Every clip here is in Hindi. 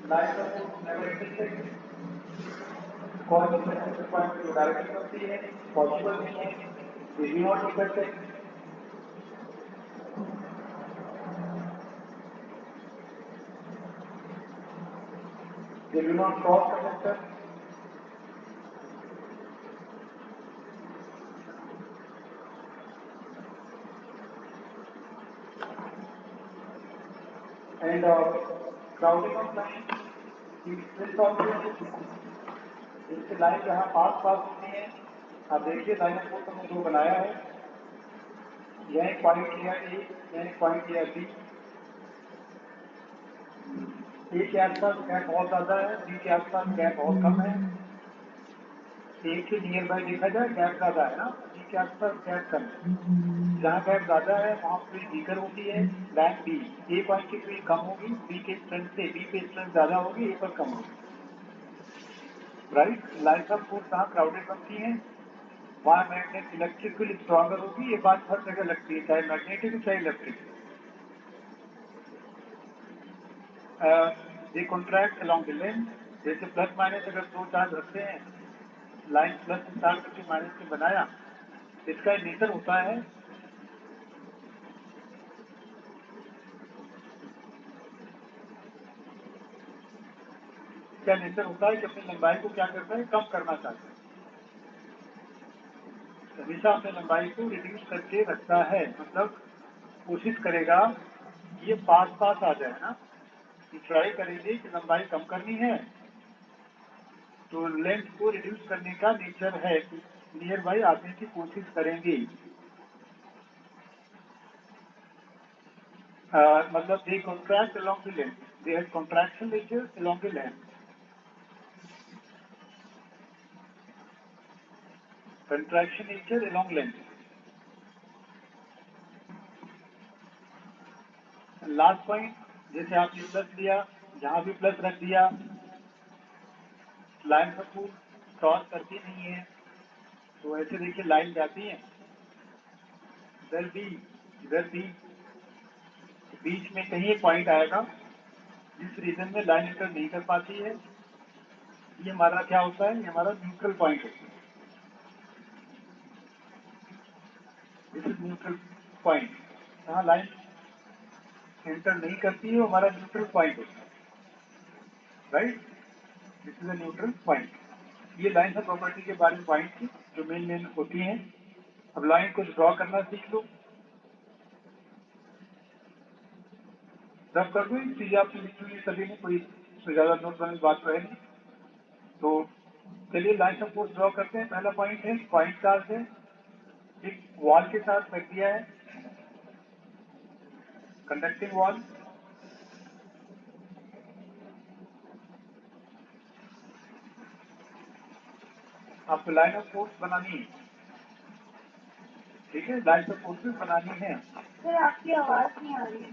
Line of force never intersect because the centre point जो डायरेक्शन होती है पॉसिबल नहीं है, they do not intersect. They do not cross the center. And crowding of line, this also इससे लाइन जहाँ पास होती है, आप देखिए लाइन को हमने जो बनाया है, यह एक पॉइंट लिया ए, यह एक पॉइंट लिया बी। ए के आसपास गैप बहुत ज्यादा है, बी के आसपास गैप बहुत कम है। ए के नियर बाय देखा जाए गैप ज्यादा है ना, बी के आसपास गैप कम है। जहाँ गैप ज्यादा है वहाँ फील्ड वीकर होती है दैन बी। ए पॉइंट की फील्ड कम होगी, बी के स्ट्रेंथ से बी पे स्ट्रेंथ ज्यादा होगी, ए पर कम होगी। राइट, लाइन्स ऑफ फोर्स जहाँ क्राउडेड बनती हैं वहाँ मैग्नेट इलेक्ट्रिक फील्ड स्ट्रॉन्गर होगी। ये बात हर जगह लगती है, चाहे मैग्नेटिक हो चाहे electric. They contract along the length. जैसे प्लस माइनस अगर दो चार्ज रखते हैं, लाइन प्लस से स्टार्ट करके माइनस से बनाया, इसका नेचर होता है कि अपनी लंबाई को क्या करता है, कम करना चाहता है। हमेशा अपनी लंबाई को रिड्यूस करके रखता है, मतलब कोशिश करेगा ये पास पास आ जाए ना, ट्राई करेंगे कि लंबाई कम करनी है तो लेंथ को रिड्यूस करने का नेचर है, नियर बाई आने की कोशिश करेंगे। मतलब they contract along the length, they have contraction nature along the length, contraction nature along length. Last point, जैसे आपने प्लस लिया, जहां भी प्लस रख दिया, लाइन का फोर्स क्रॉस करती नहीं है, तो ऐसे देखिए लाइन जाती है इधर भी इधर भी, बीच में कहीं एक पॉइंट आएगा जिस रीजन में लाइन इंटर नहीं कर पाती है। ये हमारा क्या होता है, ये हमारा न्यूट्रल पॉइंट होता है। दिस इज न्यूट्रल पॉइंट, जहाँ लाइन एंटर नहीं करती है वो हमारा न्यूट्रल पॉइंट होता है। Right, this is a neutral point. ये लाइन ऑफ प्रॉपर्टी के बारे में पॉइंट थी जो मेन होती हैं। अब लाइन को ड्रॉ करना सीख लो, रब कर दो, चीजें आपने लिखी हुई सभी में, कोई ज्यादा नोट बनाने की बात तो है नहीं। तो चलिए लाइन ऑफ फोर्स ड्रॉ करते हैं। पहला पॉइंट है पॉइंट चार्ज है, एक वॉल के साथ रख दिया है, कंडक्टिंग वॉल। आपको लाइन ऑफ फोर्स बनानी है, ठीक है, लाइन ऑफ फोर्स बनानी है। सर आपकी आवाज नहीं आ रही है।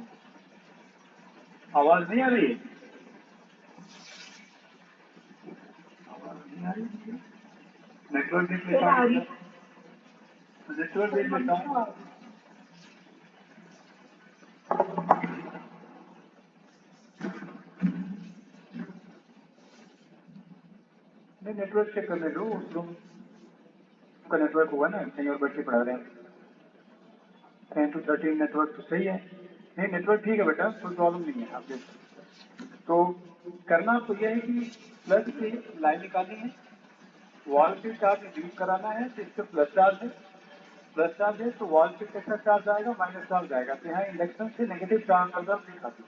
आवाज नहीं आ रही है? आवाज नहीं आ रही है, नेटवर्क देख लेता हूँ, नेटवर्क देख लेता हूँ। नहीं, नेटवर्क चेक करने दो, उस रूम का नेटवर्क हुआ ना, कहीं और बैठ के पढ़ा रहे हैं। 10 to 13 नेटवर्क तो सही है। नहीं, नेटवर्क ठीक है बेटा, कोई प्रॉब्लम नहीं है। आप देख, तो करना तो यह है कि प्लस से लाइन निकालनी है, वॉल पे चार्ज रिड्यूस कराना है, तो इससे प्लस चार्ज है तो वॉल पे कैसा चार्ज आएगा, माइनस चार्ज आएगा। तो यहाँ इंडक्शन से नेगेटिव चार्ज होगा दिखा दो।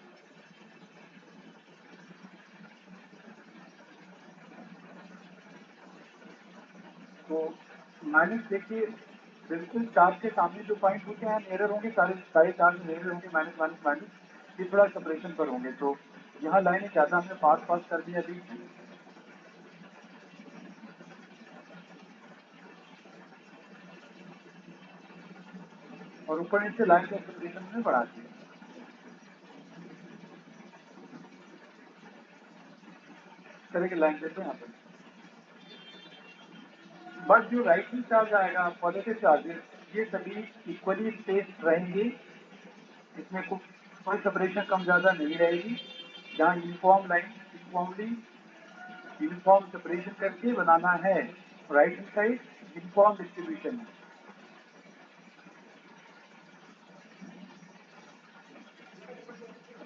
तो माइनस देखिए, बिल्कुल चार्ज के सामने जो पॉइंट होते हैं मिरर होंगे, सारे चार्ज मिरर होंगे, माइनस माइनस माइनस, ये थोड़ा सेपरेशन पर होंगे। तो यहाँ लाइन ज्यादा हमने पास कर दिया बीच में, और ऊपर नीचे लाइन के सेपरेशन में बढ़ा दिया। इस तरह की लाइन देते हैं यहाँ पर। बट जो राइटिंग चार्ज आएगा, पॉजिटिव चार्जेस, ये सभी इक्वली स्पेस्ड रहेंगे, इसमें कोई सेपरेशन कम ज्यादा नहीं रहेगी। जहाँ यूनिफॉर्म लाइन यूनिफॉर्म सेपरेशन करके बनाना है। Right hand side uniform distribution है।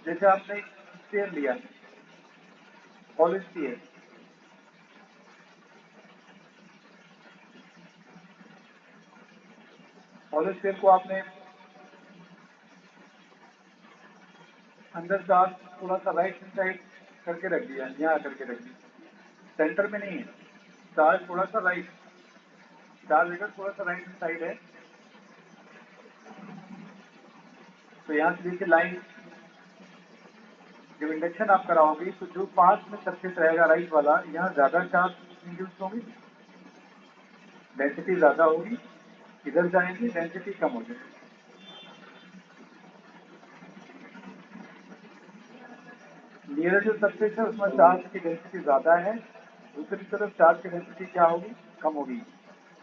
जैसे आपने एक स्फीयर लिया, सॉलिड स्फीयर, सॉलिड स्फीयर को आपने अंदर चार्ज थोड़ा सा राइट हैंड साइड करके रख दिया, यहाँ करके रख दिया, सेंटर में नहीं है, चार्ज थोड़ा सा राइट, चार्ज अगर थोड़ा सा राइट हैंड साइड है तो यहाँ से देखिए लाइन, जब इंडक्शन आप कराओगे तो जो पास में सरफेस रहेगा राइट वाला, यहाँ ज्यादा चार्ज इंड्यूस होगी, डेंसिटी ज्यादा होगी, इधर जाएंगे डेंसिटी कम हो जाएगी। नियर जो सरफेस है उसमें चार्ज की डेंसिटी ज्यादा है, दूसरी तरफ चार्ज की डेंसिटी क्या होगी, कम होगी।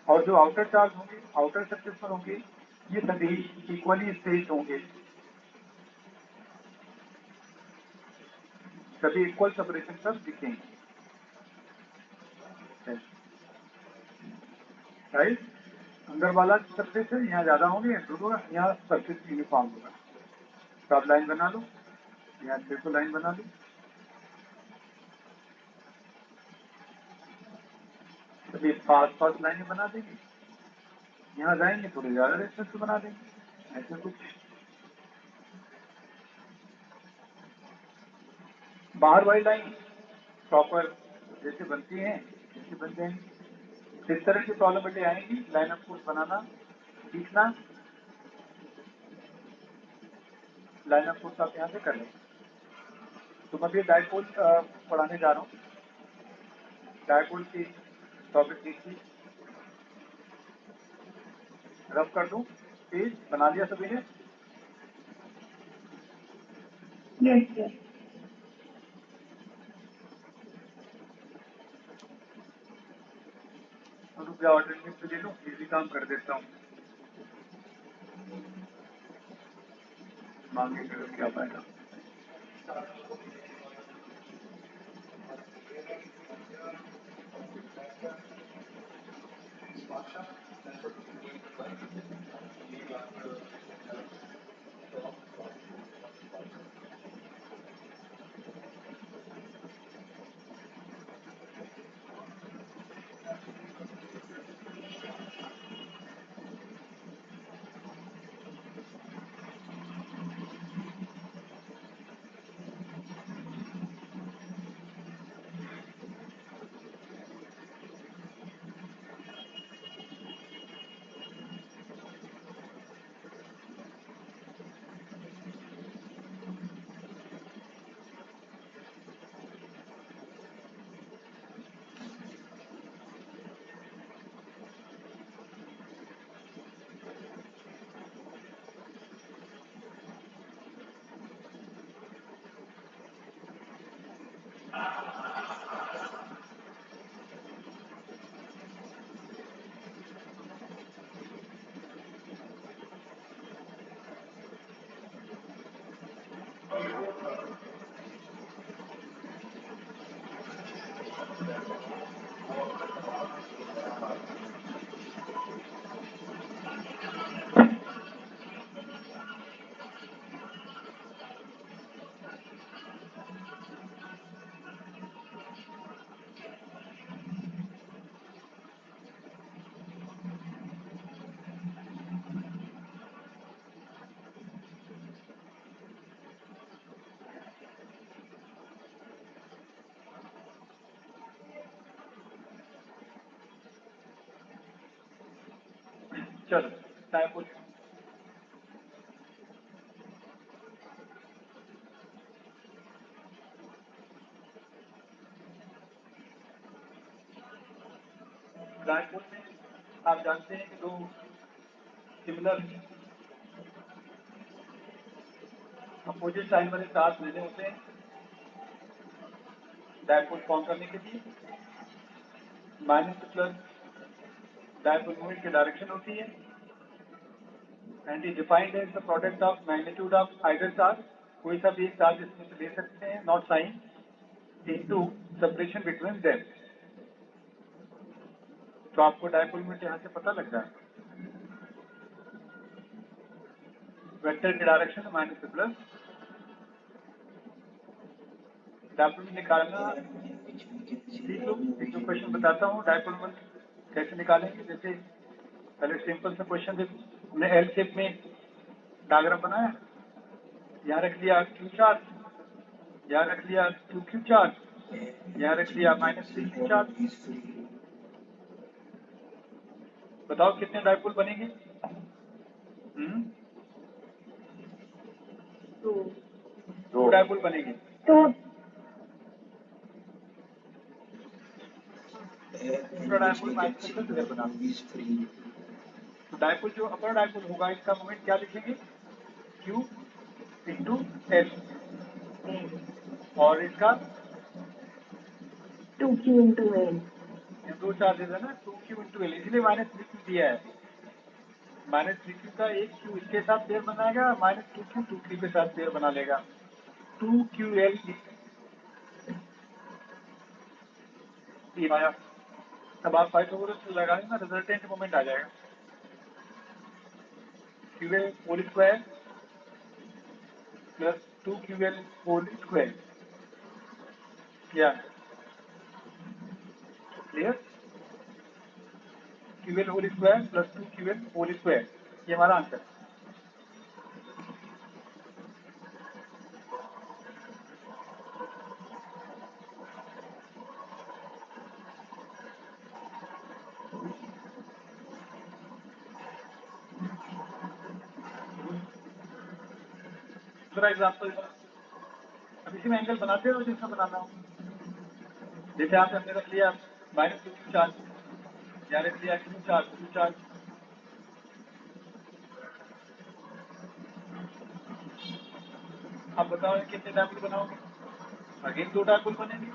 और जो आउटर चार्ज होंगे, आउटर सरफेस पर होंगे, ये सभी इक्वली स्पेस्ड होंगे, सभी इक्वल सेपरेशन पर दिखेंगे, राइट। अंदर वाला सरफेस है यहाँ ज्यादा होंगे, दोनों यहाँ सरफेस यूनिफॉर्म होगा। तो आप लाइन बना लो, यहाँ बिल्कुल लाइन बना लो, सभी पास पास लाइनें बना देंगे, यहाँ जाएंगे थोड़ी ज्यादा डिस्टेंस बना देंगे, ऐसे कुछ। बाहर वाली लाइन प्रॉपर जैसे बनती हैं जैसे बन जाएंगी। इस तरह की प्रॉब्लम आएंगी, लाइन ऑफ फोर्स बनाना सीखना, लाइन ऑफ फोर्स आप यहाँ से कर लें। तो मैं भी डायपोल पढ़ाने जा रहा हूँ, डायपोल की टॉपिक देखिए, रब कर दूँ, पेज बना लिया सभी ने? Yes yes. रुपया ऑर्डर लिस्ट ले लो, ये भी काम कर देता हूँ, मांगे करो क्या पाएगा। चलो डायपोल, डायपोल में आप जानते हैं कि दो सिमिलर अपोजिट साइन वाले चार्ज लेने होते हैं डायपोल फॉर्म करने के लिए। माइनस प्लस डायपोल मूवमेंट की डायरेक्शन होती है, and is defined as the product of magnitude of either charge. कोई सा भी एक चार्ज इसमें से ले सकते हैं, not sign. Into separation between them. तो आपको डायपोल मोमेंट यहाँ से पता लग जाए। वेक्टर की डायरेक्शन माइनस से प्लस, डायपोल मोमेंट निकालना सीख लो। एक जो क्वेश्चन बताता हूँ डायपोल मोमेंट कैसे निकालेंगे। जैसे पहले सिंपल सा क्वेश्चन देखो, हमने एल शेप में डायग्राम बनाया, यहाँ रख लिया क्यू चार्ज, यहाँ रख लिया 2q चार्ज, यहाँ रख लिया -3q चार्ज। बताओ कितने डायपोल बनेंगे? दो डायपोल बनेंगे। दूसरा डायपोल माइनस से प्लस बना। तो डायपोल जो अपर डायपोल होगा इसका मोमेंट क्या लिखेंगे? Q इंटू एल, और इसका 2q into L। दो चार्जेस है ना, 2q इंटू एल, इसलिए -3q दिया है। -3q का एक q इसके साथ पेयर बनाएगा, -2q 2q के साथ पेयर बना लेगा, 2ql आया। अब आप पाइथागोरस लगाएंगे ना, रिजल्टेंट मोमेंट आ जाएगा QL whole square plus 2QL whole square. क्या clear? QL whole square plus 2QL whole square, ये हमारा आंसर है। दूसरा एग्जाम्पल, अब इसी में एंगल बनाते रहो जिसमें बनाना हो। जैसे आप हमने रख लिया -2q चार्ज, या रख लिया q चार्ज। आप बताओ कितने डायपोल बनाओगे? अगेन दो डायपोल बनेंगे।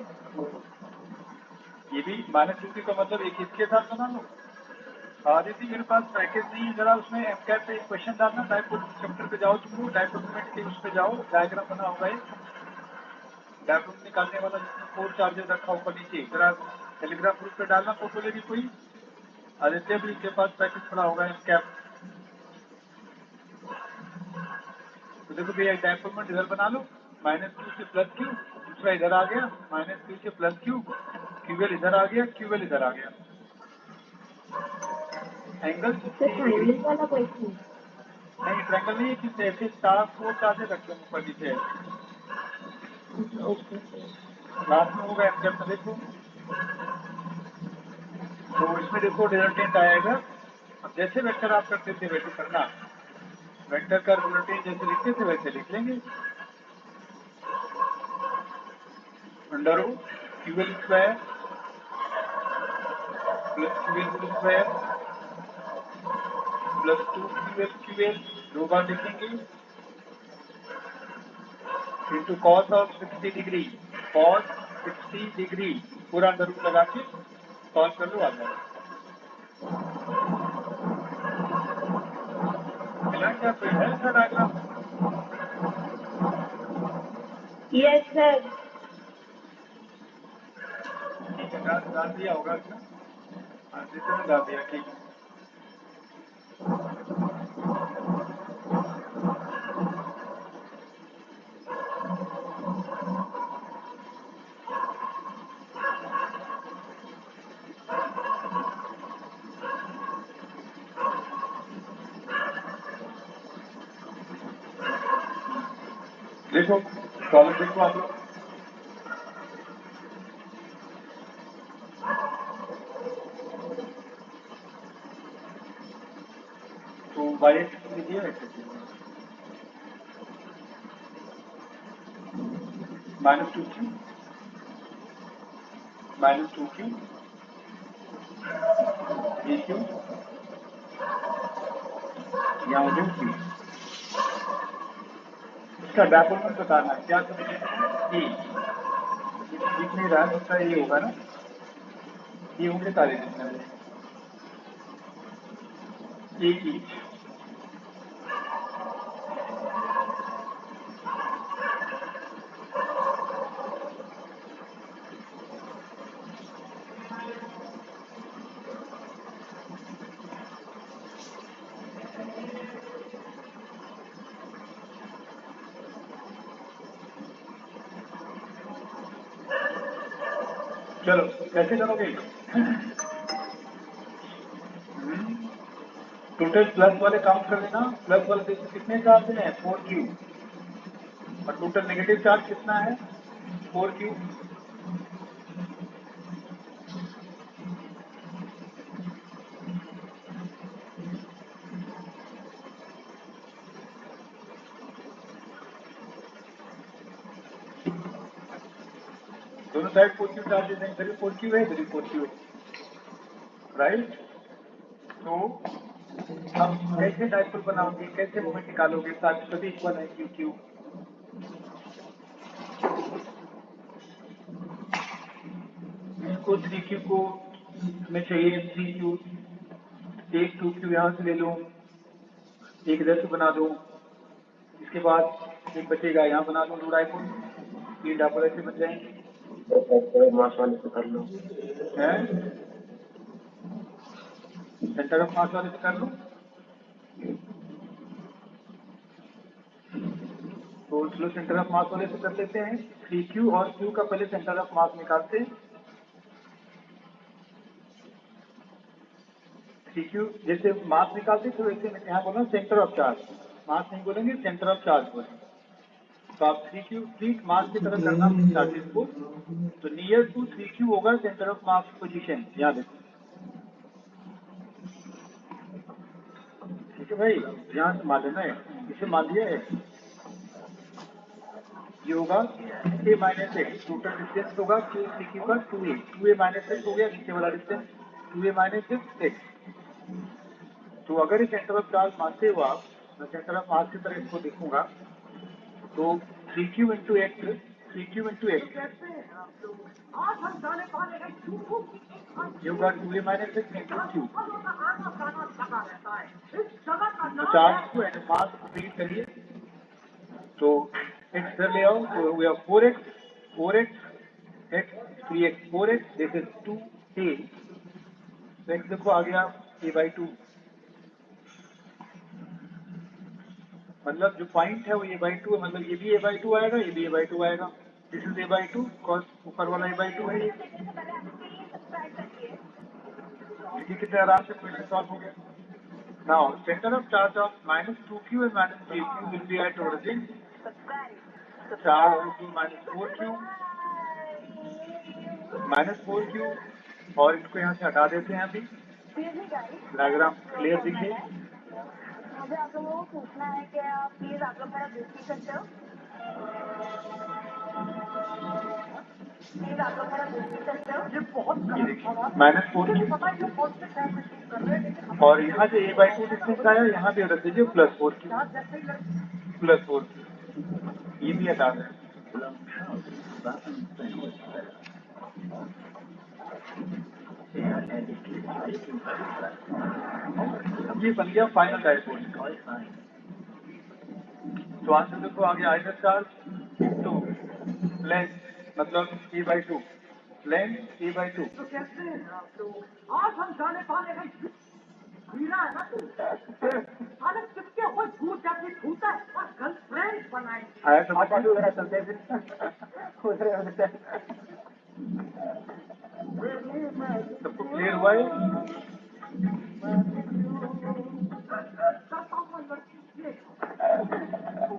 ये भी -2q का मतलब एक इसके साथ बना लो। यदि मेरे पास पैकेज नहीं है, जरा उसमें एमकैट पे एक क्वेश्चन डालना, डायपोल चैप्टर पे जाओ, तुम डायपोल मोमेंट के उस पे जाओ, डायग्राम बना होगा एक डायपोल निकालने वाला जिसमें 4 चार्जेस रखा ऊपर नीचे, जरा टेलीग्राफ ग्रुप पे डालना फोटो लेगी कोई। आदित्य भी के पास पैकेज पड़ा होगा एमकैप। तो देखो भैया डायपोल मोमेंट इधर बना लो, -q से +q, दूसरा इधर आ गया -q से +q, QL इधर आ गया, QL इधर आ गया। एंगल ट्रायंगल वाला क्वेश्चन नहीं, ट्रायंगल नहीं, कि ऐसे 4 चार्जेस रखते हैं ऊपर नीचे। ओके। लास्ट में होगा एमकैप में, देखो तो इसमें देखो रिजल्टेंट आएगा। अब जैसे वेक्टर आप करते थे वैसे करना, वेक्टर का रिजल्टेंट जैसे लिखते थे वैसे लिख लेंगे। Under QL square plus QL square plus 2QL दो बार लिखेंगे, into cos of 60 degree, cos 60 degree पूरा अंडर रूट लगा के सॉल्व कर लो, आ जाएगा। मिला क्या? कोई है इसका डायग्राम? Yes sir. ठीक है, डाल दिया होगा इसमें, आदित्य ने डाल दिया, ठीक है। देखो प्रॉब्लम देखो आप लोग, तो y एक्सिस लिखिए, -2q dq, यहाँ हो जाए q। इसका डायपोल मोमेंट बताना है, क्या समझे? ये दिख नहीं रहा, दूसरा ये होगा ना, ये होंगे सारे जितने में एक ही। चलो कैसे करोगे? टोटल प्लस वाले काउंट कर लेना, प्लस वाले देखो कितने चार्ज हैं 4Q, और टोटल नेगेटिव चार्ज कितना है 4Q। दोनों साइड 4Q चार्जेस हैं, इधर भी 4Q है, इधर भी 4Q है, राइट। तो अब कैसे डायपोल बनाओगे, कैसे मोमेंट निकालोगे, सभी इक्वल है QQ। इसको 3Q को हमें चाहिए 3Q, एक 2Q यहाँ से ले लो, एक इधर से बना दो, इसके बाद एक बचेगा यहाँ बना दो, 2 डायपोल, 3 डायपोल ऐसे बन जाएंगे। मास वाले से कर लो, सेंटर ऑफ मास वाले से कर लो। तो चलो सेंटर ऑफ मास वाले से कर लेते हैं। 3Q और Q का पहले सेंटर ऑफ मास निकालते हैं। 3Q जैसे मास निकालते तो वैसे यहाँ बोलना सेंटर ऑफ चार्ज, मास नहीं बोलेंगे, सेंटर ऑफ चार्ज बोलेंगे। तो आप 3Q ठीक मास की तरह करना चार्जेस को, तो नियर टू 3Q होगा सेंटर ऑफ मास पोजीशन, यहाँ देखो। ठीक है भाई, यहाँ से मान लेना है, इसे मान लिया है। ये होगा A minus x, total distance होगा Q 3Q का 2A, 2A माइनस एक्स हो गया नीचे वाला डिस्टेंस, 2A माइनस एक्स। तो अगर ये सेंटर ऑफ चार्ज मानते हो आप, मैं सेंटर ऑफ मास की तरह इसको देखूंगा, तो 3Q into x, 3Q into x ये होगा 2A minus x into Q। तो चार्ज को एंड मास को रीड करिए, तो एक्स इधर ले आओ, तो we have 4x, 4x x 3x 4x, this is 2A। X देखो आ गया A/2, मतलब जो पॉइंट है वो A/2 है, मतलब ये भी A/2 आएगा, ये भी A/2 आएगा। दिस इज A/2 कॉस ऊपर वाला A/2 है। देखिए कितने आराम से क्वेश्चन सॉल्व हो गया। Now centre of charge of -2Q and -3Q will be at origin, charge -4Q, -4Q, और इसको यहाँ से हटा देते हैं। अभी डायग्राम क्लियर दिखे? मुझे आप लोगों को पूछना है कि प्लीज आप लोग मेरा बुक सकते हो, प्लीज आप लोग मेरा बुक सकते हो। ये बहुत -4Q, और यहाँ से A/2 डिस्टेंस आया, यहाँ भी रख दीजिए +4Q, +4Q, ये भी हटा दें। ये बन गया फाइनल डायपोल। तो आंसर देखो आ गया, आइडल चार्ज इंटू लेंथ, मतलब A/2, लेंथ A/2। तो कैसे हैं आप लोग? आज हम जाने वाले हैं हीरा है ना तू, अरे किसके ऊपर झूठ जाती झूठा और गर्लफ्रेंड बनाएंगे। आया समझ में? वगैरह चलते फिर सबको क्लियर हुआ है?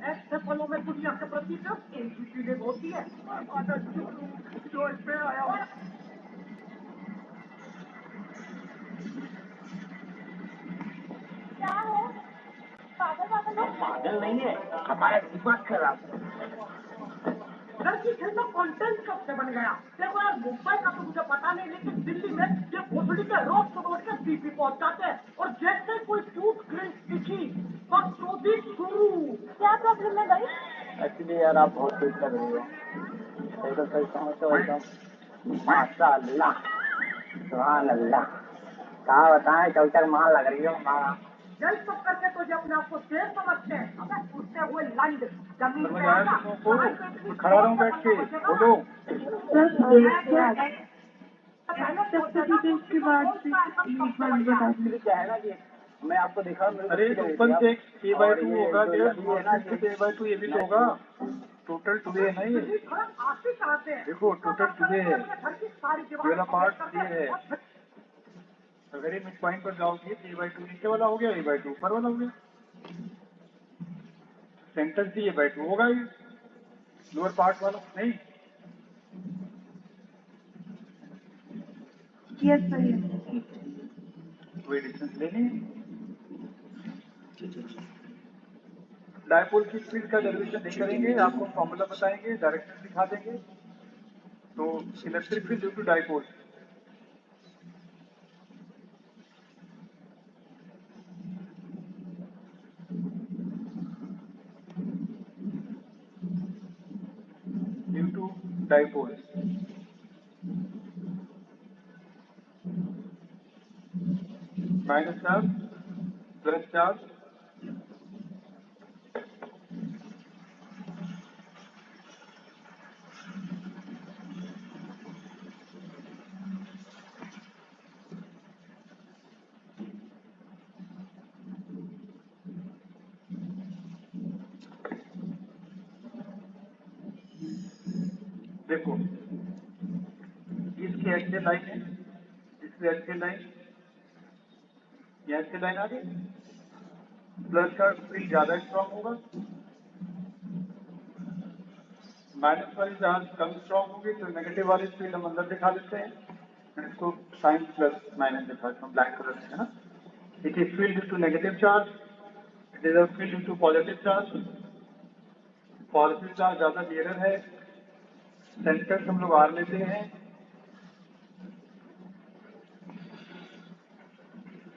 ऐसे पलों में दुनिया के प्रति सिर्फ एक ही फीलिंग होती है, जो इसमें आया हुआ। क्या है पागल पागल है? पागल नहीं है, हमारा दिमाग खराब है। लड़की फिल्म में कंटेंट कब से बन गया? देखो यार, मुंबई का तो मुझे पता नहीं, लेकिन दिल्ली में ये भोसड़ी के रोड रोड के बीपी पहुंचाते हैं, और जैसे कोई टूट क्रेज दिखी बस चौधरी शुरू। क्या प्रॉब्लम है भाई? एक्चुअली यार आप बहुत तेज लग रही हो, एकदम सही समझते हो, एकदम माशाअल्लाह सुभान अल्लाह। कहाँ बताएं, चौचक माल लग रही हो हमारा। यही सब करके तो जो अपने आपको शेर समझते हैं, अबे उठते हुए लंड जमीन पे आजा। खड़ा रहूं बैठ के, बोलो। की बात क्या है ना कि मैं आपको दिखा, अरे तो ऊपर से A/2 होगा, A/2 ये भी तो होगा। टोटल टुडे है ना ये, देखो टोटल टुडे है, ये वाला पार्ट ये है। अगर ये मिड पॉइंट पर जाओगे तो a/2 नीचे वाला हो गया, a/2 ऊपर वाला हो गया, सेंटर से a/2 होगा ये लोअर पार्ट वाला नहीं। Yes sir yes. वही डिस्टेंस लेनी है। डायपोल की फील्ड का डेरिवेशन नहीं करेंगे, आपको फॉर्मूला बताएंगे, डायरेक्शन दिखा देंगे। तो electric field due to dipole, due to dipole minus charge plus charge, देखो इसकी एक्सियल लाइन है, इसकी एक्सियल लाइन, यहाँ एक्सियल लाइन आ गई, प्लस का फील्ड ज्यादा स्ट्रांग होगा, माइनस वाली चार्ज कम स्ट्रांग होगी, तो नेगेटिव वाली फील्ड हम अंदर दिखा देते हैं, इसको साइन प्लस माइनस दिखाते हैं ब्लैक कलर से, है ना। It is field due to negative charge, it is a field due to positive charge. Positive charge ज्यादा नियरर है, सेंटर हम लोग आर लेते हैं,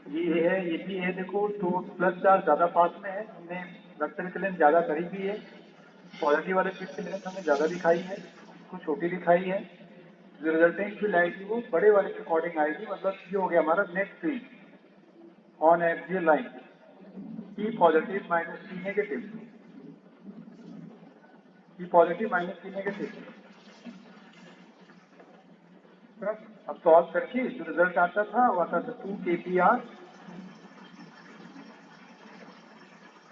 ये है ये भी है, देखो तो प्लस चार्ज ज्यादा पास में है, हमने वेक्टर की लेंथ ज्यादा करीबी है, पॉजिटिव वाले फील्ड की लेंथ हमने ज्यादा दिखाई है, इसको छोटी दिखाई है, जो रिजल्टिंग फील्ड आएगी वो बड़े वाले के अकॉर्डिंग आएगी। मतलब ये हो गया हमारा net field on axial line, E positive minus E negative, E positive minus E negative. अब सॉल्व करके जो रिजल्ट आता था वो आता था 2 kpr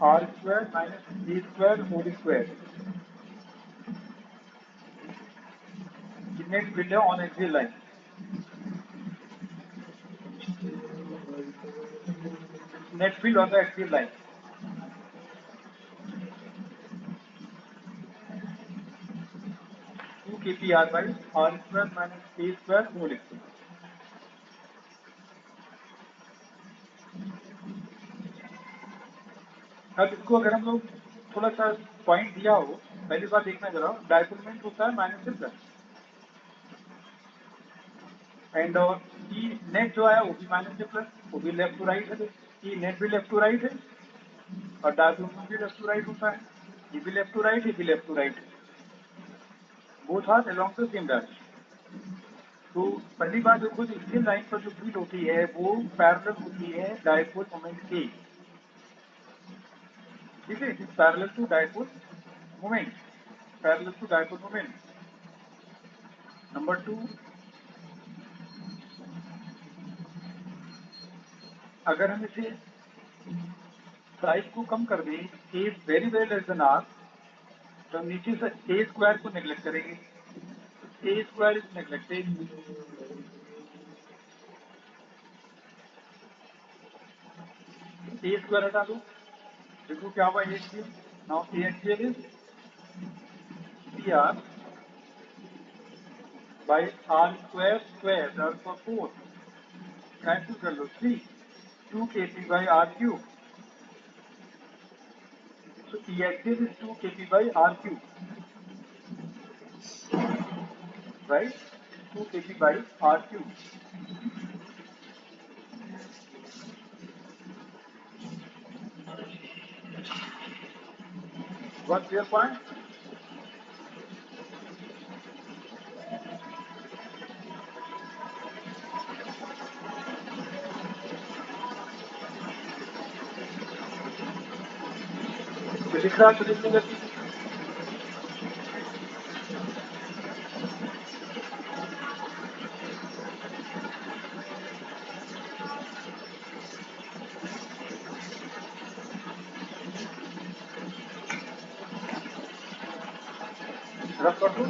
R square minus D square whole square, net field है on axial line. Net field on the axial line, two kpr by R square minus D square whole square. अब इसको अगर हम लोग थोड़ा सा पॉइंट दिया हो, पहली बार देखना जरा, डायपोल मोमेंट होता है माइनस से प्लस, एंड और ई नेट जो है वो भी माइनस से प्लस, वो भी लेफ्ट टू राइट है, ई नेट भी लेफ्ट टू राइट है, और डायपोल मोमेंट भी लेफ्ट टू राइट होता है, ये भी लेफ्ट टू राइट, ये भी left to right, both are along the same direction. तो पहली बात देखो, जो एक्सियल लाइन पर जो फील्ड होती है वो पैरेलल होती है डायपोल मोमेंट के, ठीक है, it is parallel to dipole moment, parallel to dipole moment. Number 2, अगर हम इसे साइज को कम कर दें, a very very less than R, तो हम नीचे से ए स्क्वायर को नेग्लेक्ट करेंगे, a square is neglected, a square हटा दो, देखो क्या हुआ, a axial, now a axial is C R by R square square, R for 4, cancel कर लो 3, 2 kp by r cube, so E axial is 2 kp by r cube, right? 2 kp by r cube. What's your point? दिख रहा तो दिखने लगी। स्टार्ट कर दूं?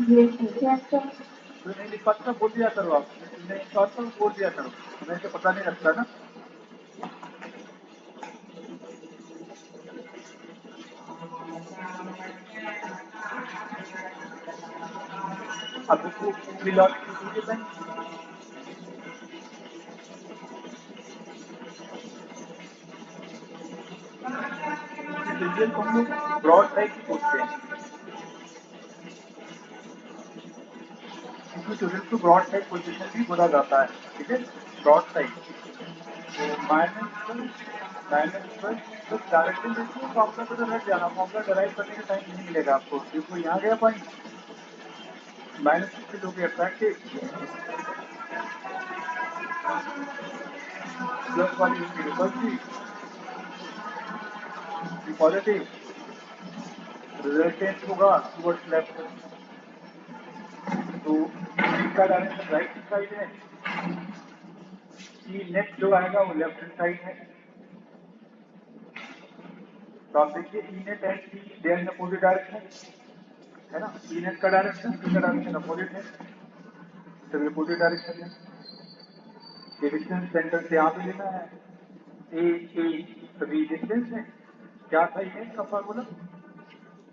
Yes, sir. तो नहीं लिख पाता बोल दिया करो आप, नहीं लिख पाता बोल दिया करो, हमें तो पता नहीं लगता ना। अब देखो फिलॉसफी को हम लोग ब्रॉड टाइप की पूछते हैं, क्योंकि स्टूडेंट को ब्रॉड टाइप पोजिशन भी बोला जाता है, ठीक है, ब्रॉड टाइप। तो माइनस तो डायरेक्टली देखिए फॉर्मूला को तो रट जाना, फॉर्मूला डराइव करने का टाइम नहीं मिलेगा आपको, देखो यहाँ गया पॉइंट, माइनस से लोग अट्रैक्टिव प्लस वाली रिपल्सिव पॉजिटिव रिजल्टेंट होगा टुवर्ड्स लेफ्ट, तो इसका डायरेक्शन राइट साइड है, ई नेट जो आएगा वो लेफ्ट हैंड साइड है। तो आप देखिए E net and E there in opposite direction है ना, ई नेट का डायरेक्शन ई का डायरेक्शन अपोजिट है, सभी अपोजिट डायरेक्शन है। ये डिस्टेंस सेंटर से यहाँ पे लेना है, ए सभी डिस्टेंस है। क्या था ये इसका फॉर्मूला?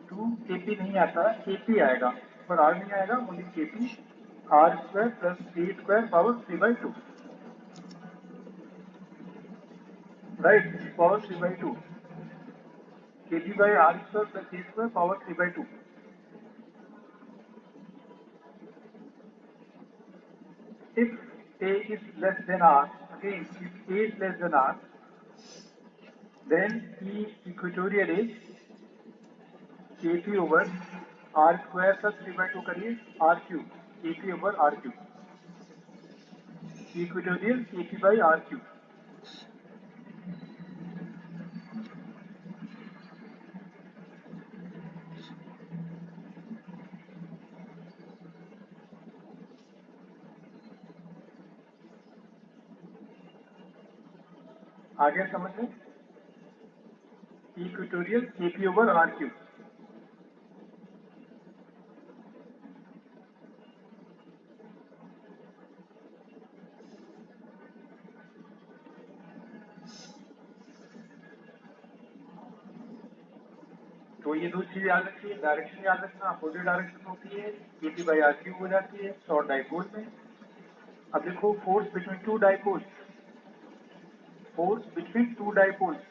2kp नहीं आता, kp आएगा, पर r नहीं आएगा, only kp r² + a² power 3/2, right, power 3/2, kp/r² + a² power 3/2। If a is less than r, again if a is less than r, then E equatorial is kp over r² + 3/2 करिए r³ kp over r³, equatorial kp/r³। आगे समझ लें, इक्वेटोरियल kp over r³। तो ये दो चीज याद रखिए, डायरेक्शन याद रखना, अपोजिट डायरेक्शन होती है, kp/r³ हो जाती है शॉर्ट डाइपोल में। अब देखो force between two dipoles, force between two dipoles,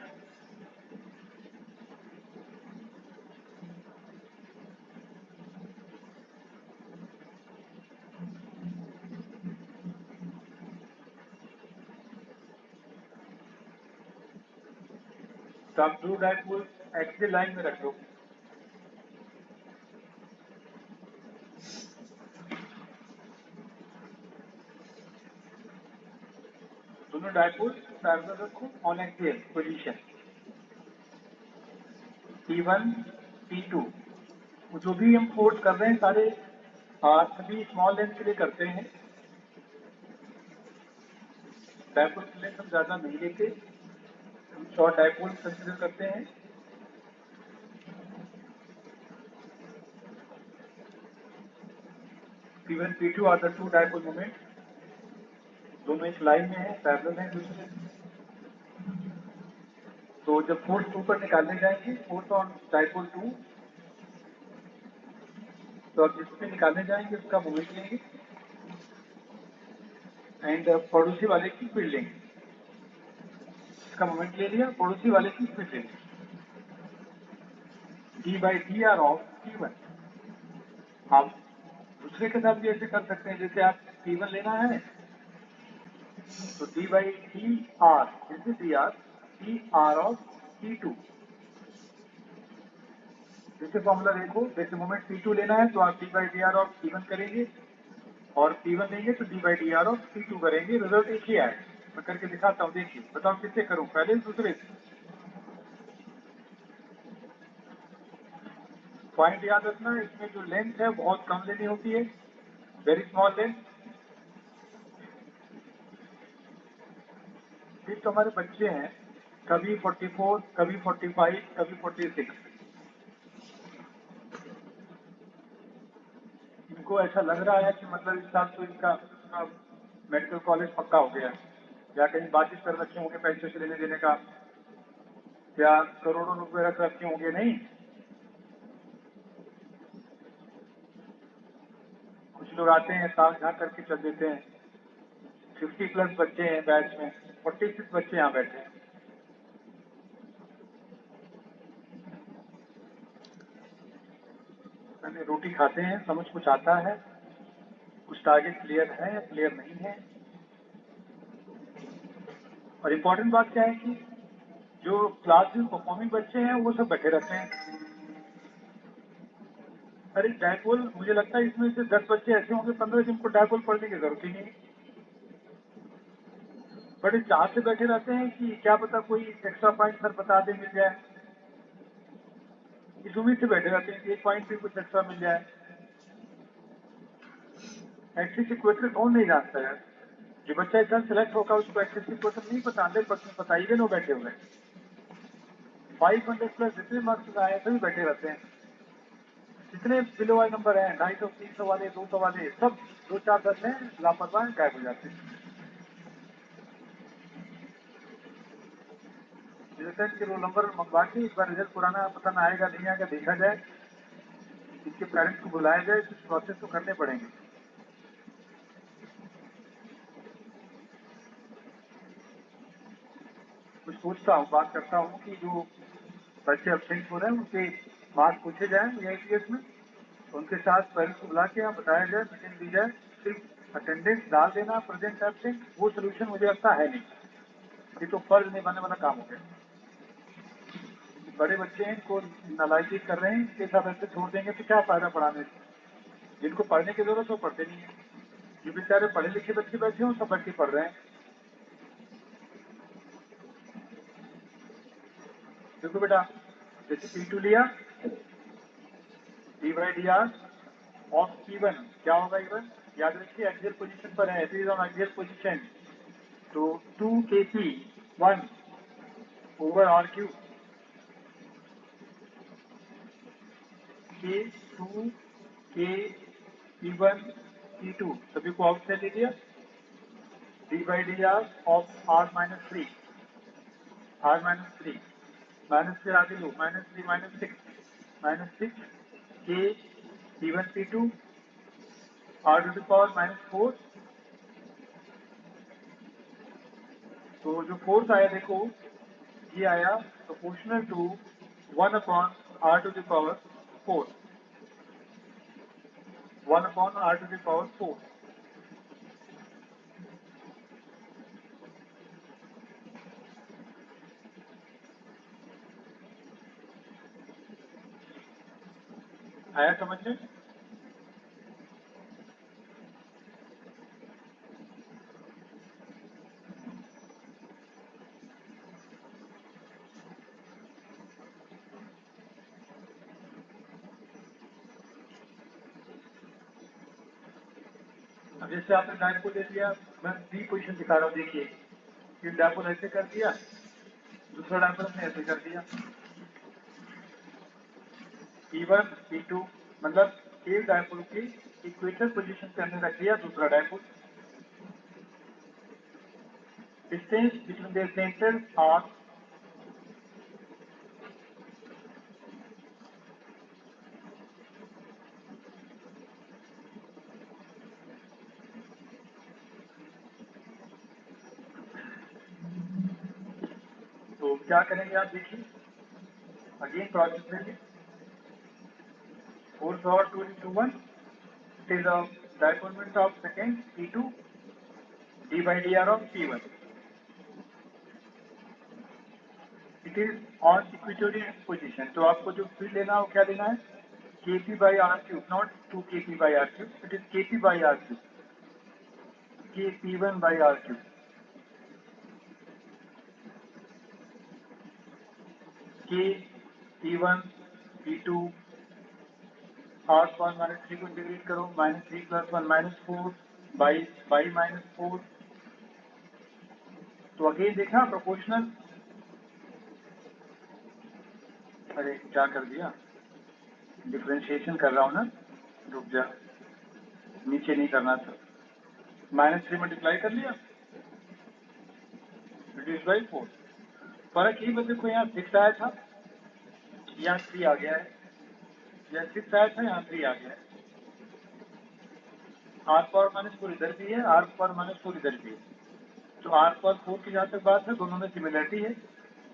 तो आप दो डाइपोल्स एक्सियल लाइन में रख दो, दोनों डाइपोल्स पैरेलल रखो on axial position, P1 P2, जो भी हम फोर्स कर रहे हैं सारे सभी स्मॉल लेंथ के लिए करते हैं, डाइपोल की लेंथ हम ज्यादा नहीं लेते, हम शॉर्ट डाइपोल कंसिडर करते हैं। P1 P2 are the two dipole moment, दोनों एक लाइन में है, पैरेलल है दूसरे। तो जब फोर्स 2 पर निकालने जाएंगे, फोर्स ऑन डाइपोल 2, तो आप जिस पे निकालने जाएंगे उसका मोमेंट लेंगे एंड पड़ोसी वाले की स्पीड लेंगे, इसका मोमेंट ले लिया, पड़ोसी वाले की स्पीड लेंगे, d/dr ऑफ P1। आप दूसरे के साथ भी ऐसे कर सकते हैं, जैसे आप P1 लेना है तो d/dr, जैसे dr ऑफ P2, जैसे फॉर्मूला देखो, जैसे मोमेंट P2 लेना है तो आप d/dr ऑफ P1 करेंगे, और P1 लेंगे तो d/dr ऑफ P2 करेंगे, रिजल्ट एक ही आए। मैं करके दिखाता हूँ, देखिए, बताओ किससे करूँ, पहले दूसरे से। पॉइंट याद रखना, इसमें जो लेंथ है बहुत कम लेनी होती है, वेरी स्मॉल लेंथ। फिर तो हमारे बच्चे हैं, कभी 44, कभी 45, कभी 46, इनको ऐसा लग रहा है कि मतलब इस साल तो इनका मेडिकल कॉलेज पक्का हो गया, या कहीं बातचीत कर रखे होंगे पैसे से लेने देने का, या करोड़ों रुपए रख रखे होंगे। नहीं, कुछ लोग आते हैं ताक झाँक करके चल देते हैं। 50+ बच्चे हैं बैच में, 46 बच्चे यहाँ बैठे हैं। मैंने रोटी खाते हैं, समझ कुछ आता है, कुछ टारगेट क्लियर है या क्लियर नहीं है। और इम्पोर्टेंट बात क्या है कि जो क्लास में परफॉर्मिंग बच्चे हैं वो सब बैठे रहते हैं। अरे डायपोल, मुझे लगता है इसमें से 10 बच्चे ऐसे होंगे 15 जिनको डायपोल पढ़ने की जरूरत ही नहीं, बड़े चाह से बैठे रहते हैं कि क्या पता कोई एक्स्ट्रा पॉइंट सर बता दे, मिल जाए। इस उम्मीद से बैठे रहते हैं कि एक पॉइंट भी कुछ एक्स्ट्रा मिल जाए। एक्सिस इक्वेटर कौन नहीं जानता है? जो बच्चा इतना सिलेक्ट होगा उसको एक्सिस इक्वेटर नहीं पता, 100% पता, इवन वो बैठे हुए 500+ जितने मार्क्स आए सभी बैठे रहते हैं। जितने बिलो वाले नंबर हैं, 250, 300 वाले, 200 वाले, सब 2, 4, 10 हैं, लापरवाह गायब हो जाते हैं। रिजल्ट के रोल नंबर मंगवा के एक बार रिजल्ट पुराना पता ना आएगा नहीं आएगा देखा जाए, इसके पेरेंट्स को बुलाया जाए, कुछ प्रोसेस तो करने पड़ेंगे। कुछ सोचता हूँ, बात करता हूँ कि जो बच्चे अब्सेंट हो रहे हैं उनके मार्क्स पूछे जाए AITS में, तो उनके साथ पेरेंट्स को बुला के यहाँ बताया जाए, मीटिंग दी जाए। सिर्फ अटेंडेंस डाल देना प्रेजेंट एब्सेंट, वो सोल्यूशन मुझे लगता है नहीं। ये तो फर्ज निभाने वाला काम हो गया। बड़े बच्चे हैं, इनको नालायकी कर रहे हैं, इनके साथ ऐसे छोड़ देंगे तो क्या फायदा पढ़ाने से। जिनको पढ़ने की जरूरत है वो पढ़ते नहीं है। जो बेचारे पढ़े लिखे बच्चे बैठे हों सब बच्चे पढ़ रहे हैं। देखो बेटा, जैसे P2 लिया, d/dr ऑफ E1 क्या होगा? E1 याद रखिए एक्सियल पोजीशन पर है, it is on axial position, तो 2kp1 over r3 k2 k p1 p2 सभी को आउट से ले लिया। d/dr ऑफ r-3 माइनस फिर आगे लो, -3 -6 k p1 p2 r⁻⁻4। तो जो फोर्स आया देखो, ये आया प्रोपोर्शनल टू 1/r⁴, 1/r⁴। आया समझ में? अब जैसे आपने डायपोल ले लिया, मैं बी पोजीशन दिखा रहा हूँ, देखिए ये डायपोल ऐसे कर दिया, दूसरा डायपोल हमने ऐसे कर दिया। P1 P2 मतलब एक डायपोल की इक्वेटर पोजीशन के अंदर रख दिया दूसरा dipole. Distance between the centre r, तो क्या करेंगे आप देखिए, अगेन प्रोसेस लेंगे, फोर्स और 2:1 it is of dipole moment of second P2 d/dr of P1, it is on equatorial position. तो आपको जो फील्ड लेना है वो क्या लेना है? kp/r3, not 2kp/r3, it is kp/r3, kp1/r3, k p1 p2 r⁻3 को इंटीग्रेट करो, -3 + 1 -4 बाई -4। तो अगेन देखा प्रोपोर्शनल, अरे क्या कर दिया, डिफरेंशिएशन कर रहा हूं ना, रुक जा। नीचे नहीं करना था। -3 मल्टीप्लाई कर लिया, रिड्यूस बाई 4। फर्क यही बच्चे को यहाँ 6 आया था, यहाँ 3 आ गया है, यहाँ 6 आया था, यहाँ 3 आ गया है। r⁻4 इधर भी है, r⁻4 इधर भी है। तो r⁻4 की जहाँ तक बात है, दोनों में सिमिलरिटी है,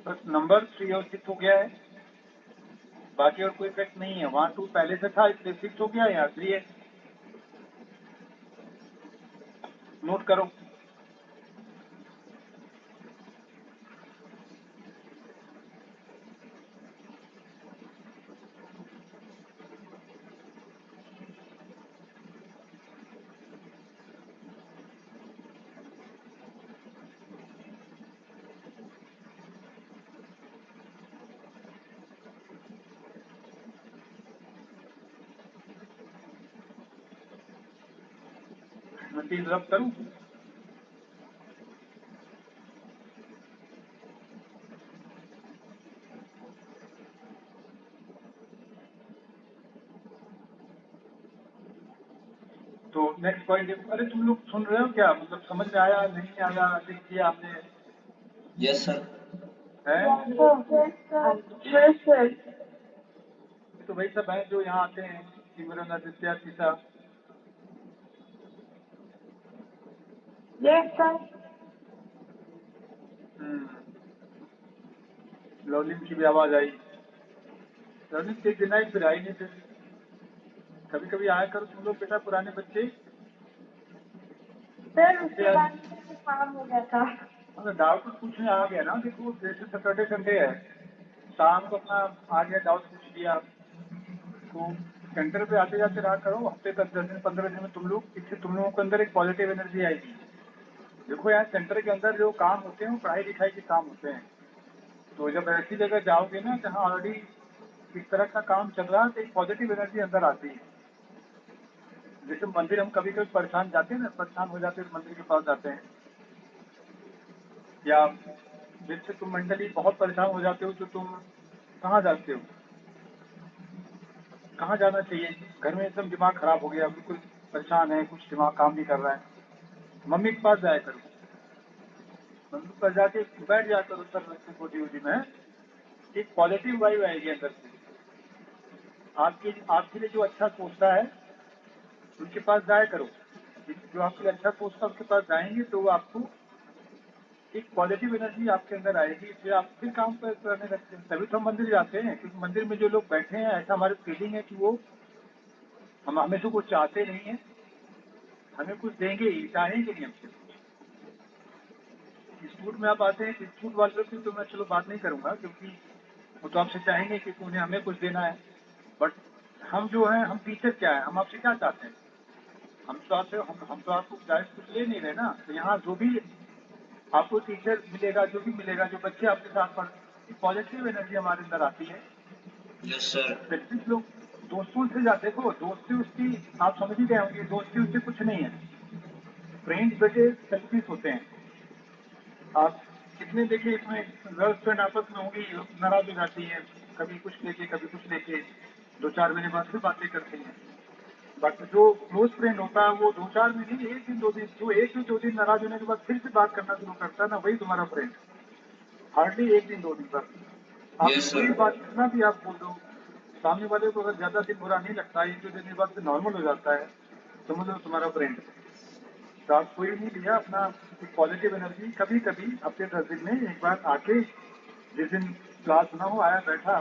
बस नंबर 3 और 6 हो गया है, बाकी और कोई इफेक्ट नहीं है। वहाँ 2 पहले से था, इसलिए 6 हो गया, यहाँ 3 है। नोट करो। मैं 3 रब करूँ? तो नेक्स्ट पॉइंट देखो। अरे तुम लोग सुन रहे हो क्या? मतलब समझ में आया नहीं आया? लिख दिया आपने? Yes sir. है Yes, sir. तो वही सब है जो यहाँ आते हैं, सिमरन, आदित्य, सीता। Yes, sir. लवलिन की भी आवाज आई। लवलिन के दिन आई, फिर आई नहीं। फिर कभी कभी आया करो तुम लोग बेटा, पुराने बच्चे। सर उसके बाद काम हो गया था। अगर डाउट पूछने आ गया ना, देखो जैसे सैटरडे संडे है, शाम को अपना आ गया, डाउट पूछ लिया, तो सेंटर पे आते जाते रहा करो। हफ्ते तक 10 दिन 15 दिन में तुम लोग, इससे तुम लोगों के अंदर एक पॉजिटिव एनर्जी आएगी। देखो यार, सेंटर के अंदर जो काम होते हैं वो पढ़ाई लिखाई के काम होते हैं। तो जब ऐसी जगह जाओगे ना जहाँ ऑलरेडी इस तरह का काम चल रहा है, तो एक पॉजिटिव एनर्जी अंदर आती है। जैसे मंदिर हम कभी कभी परेशान जाते हैं ना, परेशान हो जाते हैं, मंदिर के पास जाते हैं, या जिससे तुम मेंटली बहुत परेशान हो जाते हो, तो तुम कहाँ जाते हो? कहाँ जाना चाहिए? घर में एकदम दिमाग खराब हो गया, बिल्कुल परेशान है, कुछ दिमाग काम नहीं कर रहा है, मम्मी के पास जाया करो। मम्मी के पास जाके बैठ जाया करो, सर गोदी वोदी में, एक पॉजिटिव वाइब आएगी अंदर से। आपके लिए जो अच्छा सोचता है उनके पास जाया करो। जो आपके लिए अच्छा सोचता है उसके पास जाएंगे तो वो आपको एक पॉजिटिव एनर्जी आपके अंदर आएगी, फिर आप फिर काम पर करने लगते हैं। तभी तो हम मंदिर जाते हैं, क्योंकि मंदिर में जो लोग बैठे हैं, ऐसा हमारी फीलिंग है कि वो हम हमें से कुछ चाहते नहीं है, हमें कुछ देंगे ही, चाहेंगे नहीं हमसे। इंस्टीट्यूट में आप आते हैं, इंस्टीट्यूट वालों की तो मैं चलो बात नहीं करूंगा, क्योंकि वो तो आपसे चाहेंगे कि उन्हें हमें कुछ देना है। बट हम जो है, हम टीचर क्या है, हम आपसे क्या चाहते हैं? हम तो आपको डायरेक्ट कुछ ले नहीं रहे ना। तो यहाँ जो भी आपको टीचर मिलेगा, जो भी मिलेगा, जो बच्चे आपके साथ पढ़, पॉजिटिव एनर्जी हमारे अंदर आती है। Yes sir. सेल्फिश लोग दोस्तों से जाते, देखो दोस्ती उसकी आप समझ ही गए होंगे, दोस्ती उससे कुछ नहीं है। फ्रेंड्स बेटे सेल्फिश होते हैं। आप कितने देखिए, इसमें गर्लफ्रेंड आपस में होंगी, नाराज हो जाती है, कभी कुछ लेके कभी कुछ लेके, 2-4 महीने बाद फिर बातें करती हैं। बट जो क्लोज फ्रेंड होता है वो 2-4 महीने, 1 दिन 2 दिन, जो 1 से 2 दिन नाराज होने के बाद फिर से बात करना शुरू करता है ना, वही तुम्हारा फ्रेंड। हार्डली 1 दिन 2 दिन पर आप Yes, sir. कोई बात कितना भी आप बोल दो, सामने वाले को अगर ज्यादा दिन बुरा नहीं लगता है, 1-2 दिन के बाद से नॉर्मल हो जाता है, समझ लो तुम्हारा फ्रेंड। तो आप कोई नहीं लिया अपना पॉजिटिव एनर्जी, कभी कभी हफ्ते 10 दिन में एक बार आके, जिस दिन क्लास ना हो, आया बैठा,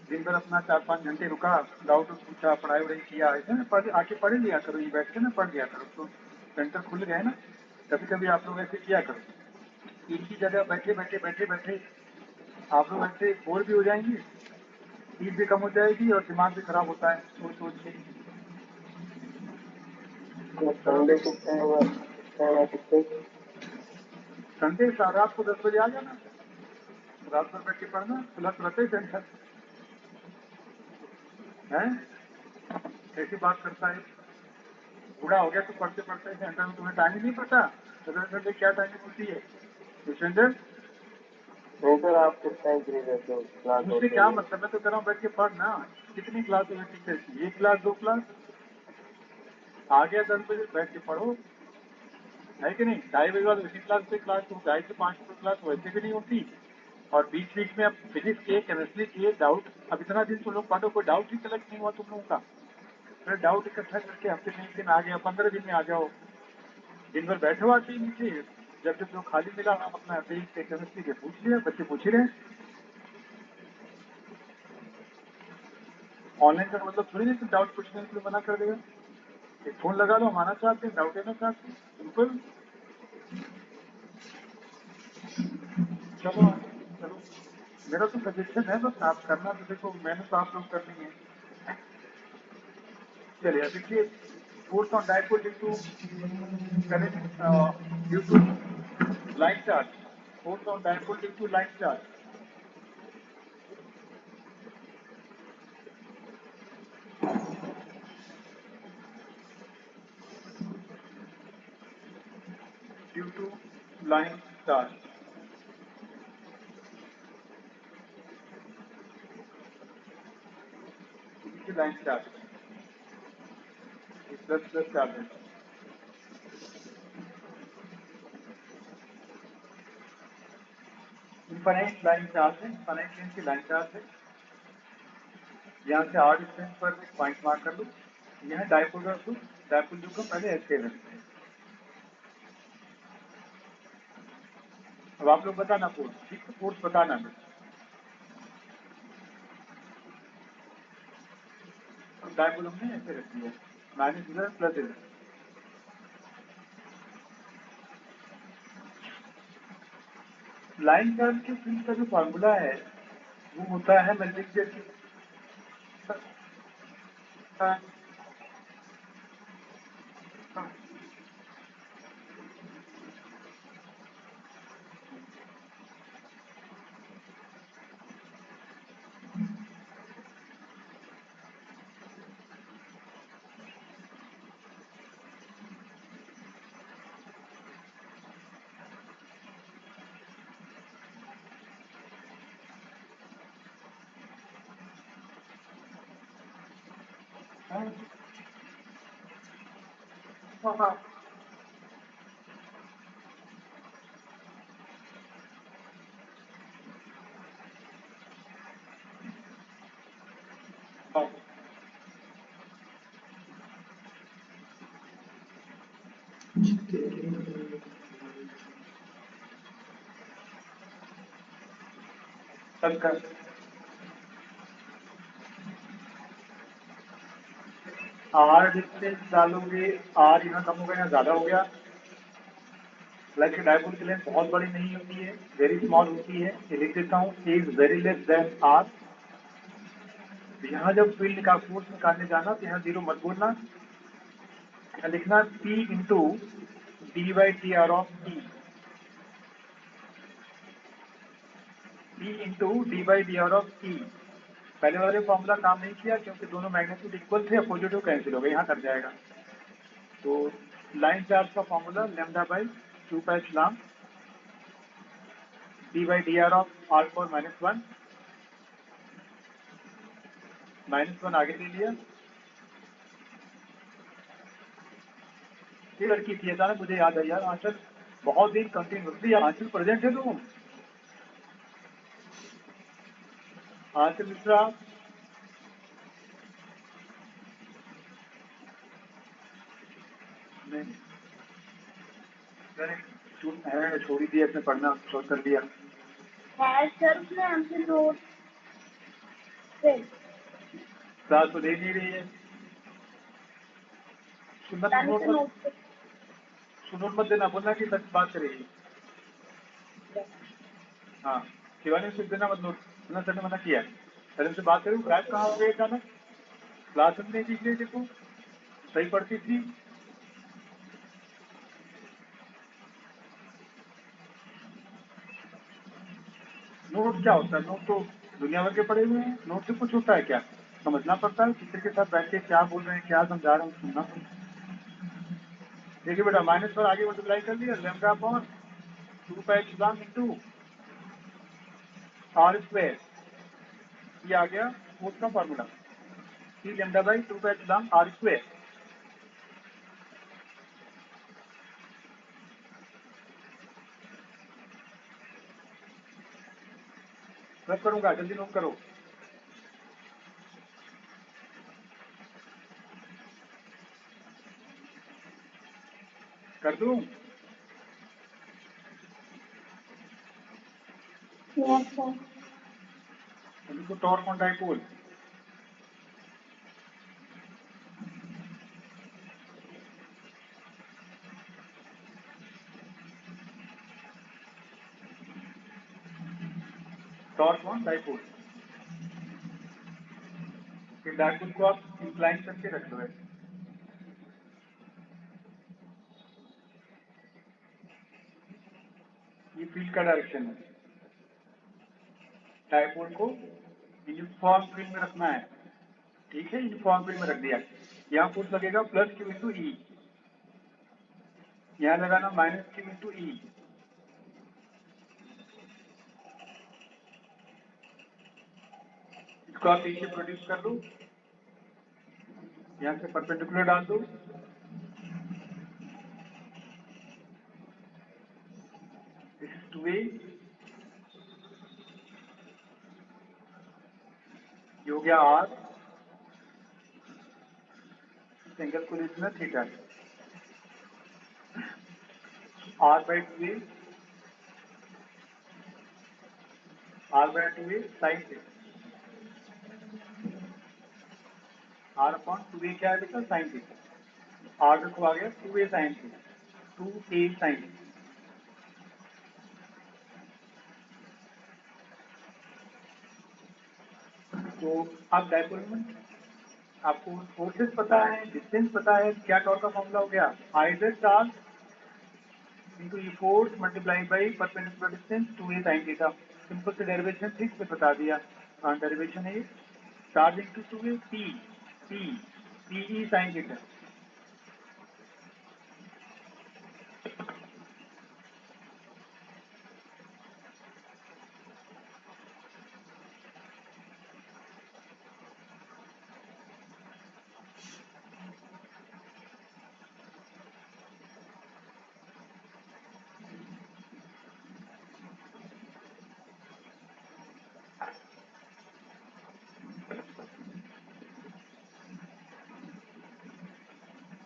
दिन भर अपना 4-5 घंटे रुका, डाउट पूछा, पढ़ाई वढ़ाई किया, ऐसे ना आके पढ़ लिया करो, ये बैठ के ना पढ़ लिया करो, तो सेंटर खुल गए ना। कभी कभी आप लोग ऐसे किया करो, एक ही जगह बैठे बैठे बैठे बैठे आप लोग ऐसे बोर भी हो जाएंगे, फीस भी कम हो जाएगी और दिमाग भी खराब होता है सोच सोच के। संडे रात को 10 बजे आ जाना, रात भर बैठ के पढ़ना, खुला रहते सेंटर है। कैसी बात करता है, बूढ़ा हो गया तो पढ़ते पढ़ते सेंटर में तुम्हें टाइम ही नहीं पता। सैटरडे क्या टाइम मिलती है सेंटर? सर आप किस टाइम फ्री रहते हो? क्लास मुझसे क्या मतलब, मैं तो कह रहा हूँ बैठ के पढ़ना। कितनी क्लास है टीचर की? 1 क्लास 2 क्लास? आ गया 10 बजे बैठ के पढ़ो, है कि नहीं? 2:30 बजे बाद उसी क्लास पे क्लास 2:30 से 5 की क्लास वैसे भी नहीं होती। और बीच बीच में अब फिजिक्स के, केमिस्ट्री के डाउट, अब इतना दिन तुम लोग पढ़ो, कोई डाउट ही कलेक्ट नहीं हुआ तुम लोगों का। फिर डाउट इकट्ठा करके हफ्ते में 1 दिन आ गया, 15 दिन में आ जाओ, दिन भर बैठो आके नीचे। जब जब जो खाली मिला हम अपना फिजिक्स के, केमिस्ट्री के पूछ लिया, बच्चे पूछ ही रहे। ऑनलाइन का मतलब थोड़ी नहीं डाउट पूछने के लिए मना कर देगा। एक फोन लगा लो, हम आना चाहते हैं, डाउट लेना चाहते हैं, सिंपल। चलो चलो, मेरा तो सजेशन है, बस आप करना तो देखो, मैंने तो आप लोग करनी है। चलिए अब देखिए, force on dipole due to current due to line charge, force on dipole due to line charge. Due to line charge, line charge plus plus charge है। इनफाइनाइट लाइन चार्ज है, इनफाइनाइट लेंथ की लाइन चार्ज है। यहाँ से आर डिस्टेंस पर पॉइंट मार्क कर लो। यह डायपोल का सूत्र, डायपोल जो का पहले ऐसे है। अब आप लोग बताना फोर्स, ठीक है? फोर्स बताना है। तो डायपोल हमने ऐसे रख दिया, माइनस इधर प्लस इधर। लाइन चार्ज के फील्ड का जो फॉर्मूला है वो होता है, मैं लिख देती हाँ। सबका आर डिस्टेंस डालोगे, आर यहाँ कम हो गया, यहाँ ज्यादा हो गया। लाइक डायपोल की लेंथ बहुत बड़ी नहीं होती है, वेरी स्मॉल होती है। ये लिख देता हूँ, is very less than r. यहाँ जब फील्ड का फोर्स निकालने जाना तो यहाँ जीरो मत बोलना, यहाँ लिखना P into d by t r of t, P into d by d r of t. पहले वाले फॉर्मूला काम नहीं किया क्योंकि दोनों मैग्नीट्यूड इक्वल थे, अपोजिट कैंसिल हो गए, यहाँ कट जाएगा। तो लाइन चार्ज का फॉर्मूला लैम्डा बाई 2 पाई इस्लाम d by d r of r power -1 आगे ले लिया। ये लड़की थी, अचानक मुझे याद आई यार, आंचल बहुत दिन कंटिन्यूसली, आंचल प्रेजेंट है तुम? आंचल मिश्रा, नहीं मैंने छोड़ ही दिया, इसने पढ़ना छोड़ कर दिया। है सर उसने हमसे नोट से क्लास तो दे नहीं रही है, सुनना दानी नोट से मत, नोट से सुनोट मत देना, बोलना कि सच बात करेगी। हाँ, शिवानी सिर्फ देना मत नोट, सुनना, सर ने मना किया। सर हमसे बात करूँ, गायब कहाँ हो गए अचानक? क्लास में नहीं दिख रही, देखो सही पढ़ती थी। नोट क्या होता है? नोट तो दुनिया भर के पड़े हुए हैं, नोट से कुछ होता है क्या? समझना पड़ता है, टीचर के साथ बैठ के क्या बोल रहे हैं, क्या समझा रहे हैं, सुनना पड़ता है। देखिए बेटा, माइनस पर आगे मल्टीप्लाई कर लिया, lambda upon 2 pi epsilon into R square, ये आ गया फोर्स का formula, see lambda by 2 pi epsilon R square. Rub करूंगा, जल्दी नोट करो। कर दूं? Yes sir. इनको torque on dipole. Torque on dipole. फिर डाइपोल को आप इंक्लाइन करके रख लो ऐसे। ये फील्ड का डायरेक्शन है। डाइपोल को यूनिफॉर्म फील्ड में रखना है, ठीक है? यूनिफॉर्म फील्ड में रख दिया। यहाँ फोर्स लगेगा प्लस क्यू इंटू ई, यहाँ लगाना माइनस क्यू इंटू ई। इसको आप पीछे प्रोड्यूस कर लो, यहाँ से परपेंडिकुलर डाल दो। दिस इज 2a, ये हो गया r, इस एंगल को लिखना theta. r by 2a, r by 2a sine theta. r upon 2a क्या है बेटा? Sine theta. r को आ गया 2a sine theta, 2a sign. तो अब डाइपोल में आपको फोर्सेस पता है, डिस्टेंस पता है, क्या टॉर्क का फॉर्मूला हो गया? Either charge into E force multiply by perpendicular distance 2a sine theta. Simple से डेरिवेशन ठीक से बता दिया। डेरिवेशन है ये, charge into 2a p p p e sine theta.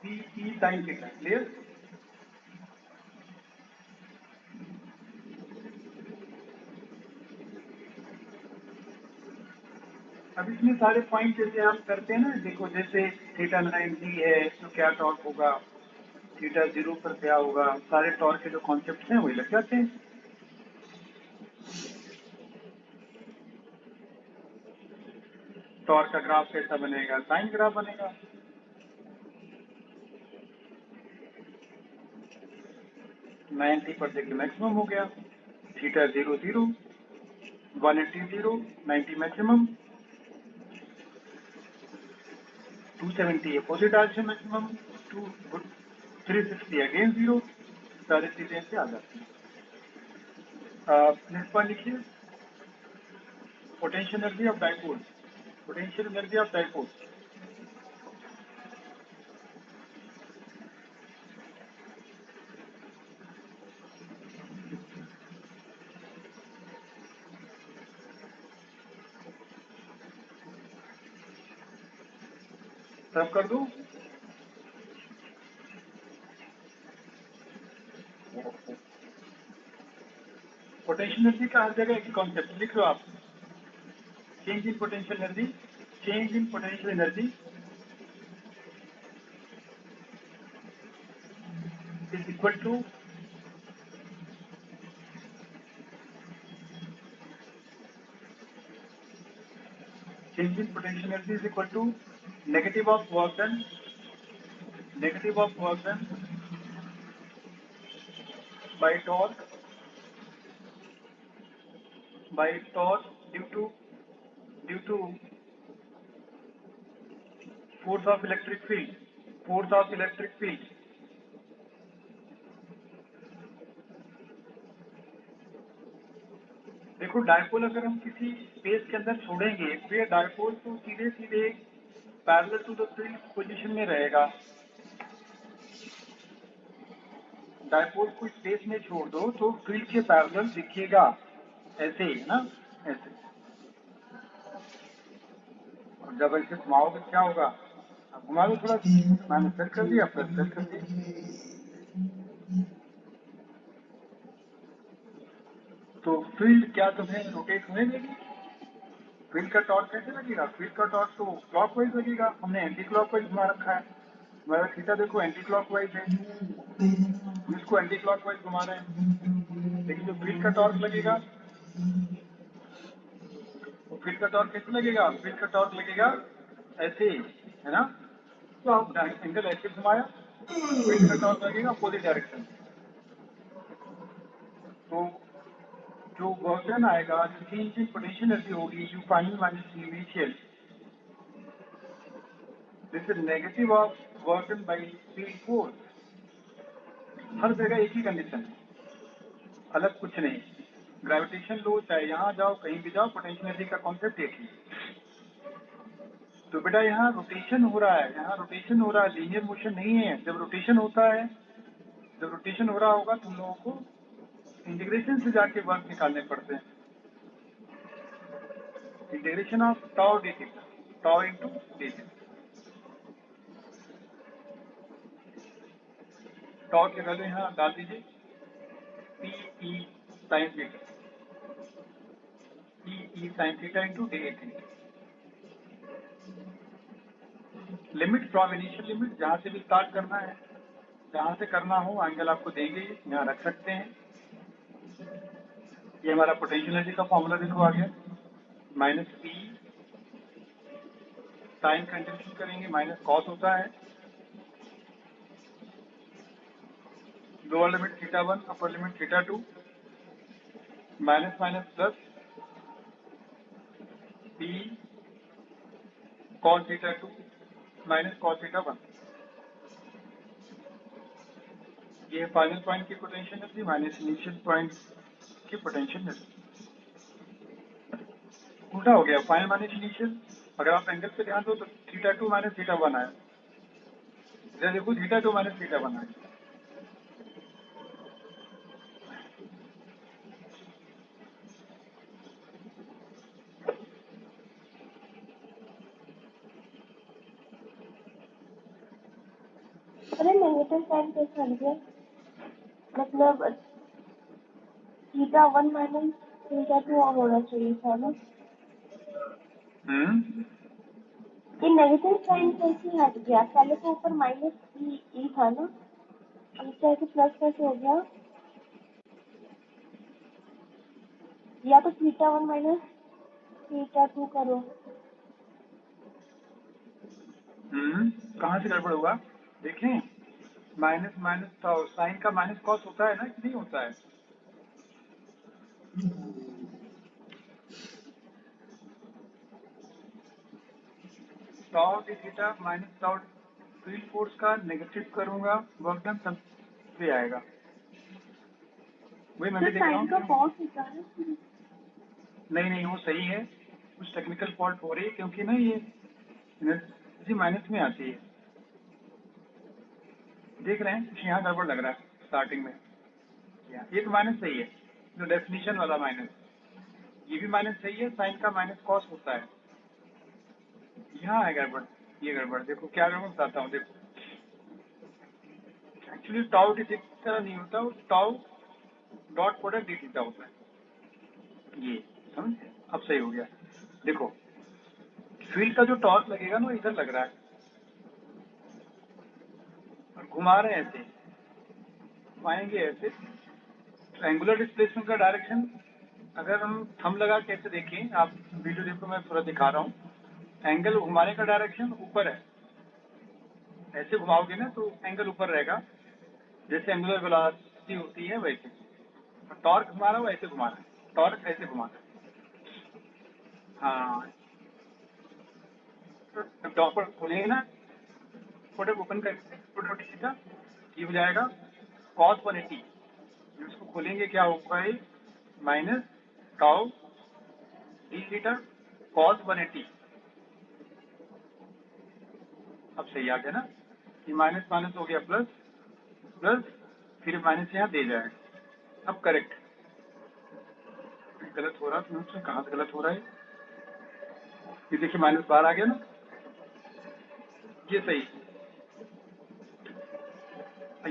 p e sine theta. Clear? अब इसमें सारे पॉइंट जैसे आप करते हैं ना, देखो जैसे थीटा 90 है तो क्या टॉर्क होगा, थीटा 0 पर क्या होगा, सारे टॉर्क के जो कॉन्सेप्ट हैं वही लग जाते हैं। टॉर्क का ग्राफ कैसा बनेगा? साइन ग्राफ बनेगा। नाइन्टी पर देखिए मैक्सिमम हो गया, theta 0 0, 180 0, 90 maximum, 270 opposite direction maximum, 360 again 0, सारी चीजें ऐसे आ जाती हैं। नेक्स्ट पॉइंट लिखिए, potential energy of dipole. Potential energy of dipole सब कर दूं? पोटेंशियल एनर्जी का हर जगह एक कॉन्सेप्ट लिख लो आप। Change in potential energy, change in potential energy is equal to change in potential energy is equal to negative of work done by torque due to force of electric field। देखो डायपोल अगर हम किसी स्पेस के अंदर छोड़ेंगे तो ये डायपोल तो सीधे सीधे parallel to the field position में रहेगा। डायपोल को स्पेस में छोड़ दो तो फील्ड के पैरेलल दिखेगा, ऐसे ही ना, ऐसे। जब ऐसे घुमाओगे क्या होगा, अब घुमा दो थोड़ा, मैंने सेट कर दिया, प्लस सेट कर दिया। तो फील्ड क्या तुम्हें रोटेट होने देगी? फील्ड का टॉर्क कैसे लगेगा? फील्ड का टॉर्क तो क्लॉकवाइज लगेगा, हमने एंटी क्लॉकवाइज घुमा रखा है। हमारा थीटा देखो एंटी क्लॉकवाइज है, इसको एंटी क्लॉकवाइज घुमा रहे हैं, लेकिन जो फील्ड का टॉर्क लगेगा, वो फील्ड का टॉर्क कैसे लगेगा? फील्ड का टॉर्क लगेगा ऐसे ही, है ना? तो आप एंगल ऐसे घुमाया, फील्ड का टॉर्क लगेगा अपोजिट डायरेक्शन। तो जो वर्जन आएगा, जो चेंज इन पोटेंशियल एनर्जी होगी, U final minus initial, this is negative of version by field force. हर जगह एक ही कंडीशन है, अलग कुछ नहीं। ग्रेविटेशन लो, चाहे यहाँ जाओ कहीं भी जाओ, पोटेंशियल एनर्जी का कॉन्सेप्ट एक ही। तो बेटा यहाँ रोटेशन हो रहा है, यहाँ रोटेशन हो रहा है, लीनियर मोशन नहीं है। जब रोटेशन होता है, जब रोटेशन हो रहा होगा तुम लोगों को इंटीग्रेशन से जाके वर्क निकालने पड़ते हैं। Integration of tau D theta, tau into D theta. Tau की वैल्यू यहाँ डाल दीजिए, P E sine theta, P E sine theta into D theta. Limit from initial limit, जहाँ से भी स्टार्ट करना है, जहाँ से करना हो एंगल आपको देंगे, यहाँ रख सकते हैं। ये हमारा पोटेंशियल एनर्जी का फॉर्मूला देखो आ गया, माइनस पी साइन का इंटीग्रेशन करेंगे, माइनस कॉस होता है, lower limit theta 1, upper limit theta 2, minus minus plus P cos theta 2 minus cos theta 1। ये फाइनल पॉइंट की potential energy minus initial point की पोटेंशियल एनर्जी। उल्टा हो गया, फाइनल माइनस इनिशियल। अगर आप एंगल पे ध्यान दो तो थीटा 2 माइनस थीटा 1 आया, इधर देखो थीटा 2 माइनस थीटा 1 आया। अरे नेगेटिव साइन कैसे हट गया? मतलब थीटा 1 माइनस थीटा 2 और होना चाहिए था ना? ये नेगेटिव साइन कैसे हट गया? पहले तो ऊपर माइनस ई था ना, नीचे के प्लस कैसे हो गया? या तो थीटा 1 माइनस थीटा 2 करो। कहाँ से गड़बड़ हुआ देखें? माइनस माइनस तो साइन का माइनस कॉस होता है ना कि नहीं होता है? Tau D theta minus tau field force का नेगेटिव करूंगा, वर्क डन तब भी आएगा। वही मैं भी सर देख रहा साइन का हूँ। कॉस होता है? नहीं वो सही है, कुछ टेक्निकल फॉल्ट हो रही है क्योंकि ना ये एनर्जी माइनस में आती है। देख रहे हैं कुछ यहाँ गड़बड़ लग रहा है स्टार्टिंग में। ये तो माइनस सही है, जो डेफिनेशन वाला माइनस, ये भी माइनस सही है। साइन का माइनस कॉस होता है, यहाँ है गड़बड़। ये गड़बड़ देखो क्या गड़बड़ बताता हूँ। देखो एक्चुअली टाउ डी थीटा नहीं होता, वो tau dot product D theta होता है। ये समझ, अब सही हो गया। देखो फील्ड का जो टॉर्क लगेगा ना इधर लग रहा है, और घुमा रहे हैं ऐसे, घुमाएंगे ऐसे। एंगुलर डिस्प्लेसमेंट का डायरेक्शन अगर हम थंब लगा के ऐसे देखें, आप वीडियो देखो मैं थोड़ा दिखा रहा हूँ, एंगल घुमाने का डायरेक्शन ऊपर है। ऐसे घुमाओगे ना तो एंगल ऊपर रहेगा, जैसे एंगुलर वेलोसिटी होती है वैसे। टॉर्क घुमा रहा हूँ ऐसे घुमा रहा है, टॉर्क ऐसे घुमा रहा है। हाँ, तो टॉपर खोलेंगे ना, फोटो ओपन करके फोटो थीटा, ये हो जाएगा cos 180। इसको खोलेंगे क्या होगा, ये minus tau D theta cos 180। अब सही आ गया ना, ये माइनस माइनस हो गया प्लस, प्लस फिर माइनस यहाँ दे जाएगा। अब करेक्ट, गलत हो रहा है, मुझसे कहाँ से गलत हो रहा है? ये देखिए माइनस बाहर आ गया ना, ये सही।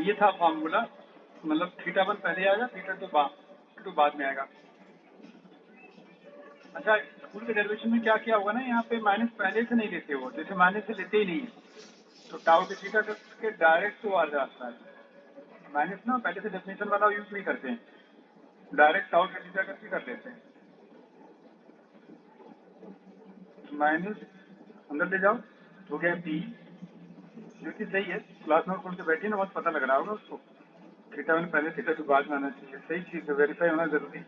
ये था फॉर्मूला, मतलब थीटा 1 पहले आएगा, थीटा 2 बाद में आएगा। अच्छा, स्कूल के डेरिवेशन में क्या किया होगा ना, यहाँ पे माइनस पहले से नहीं लेते हो, जैसे माइनस से लेते ही नहीं है, तो टाउ के थीटा के डायरेक्ट तो आ जाता है माइनस ना, पहले से डेफिनेशन वाला यूज नहीं करते हैं, डायरेक्ट टाउ के थीटा करके कर लेते हैं। माइनस अंदर ले जाओ, हो गया पी, जो कि सही है। क्लास नोट खोल के बैठिए ना, बहुत पता लग रहा होगा उसको। थीटा 1 पहले, थीटा 2 बाद में आना चाहिए, सही चीज है, वेरीफाई होना जरूरी है।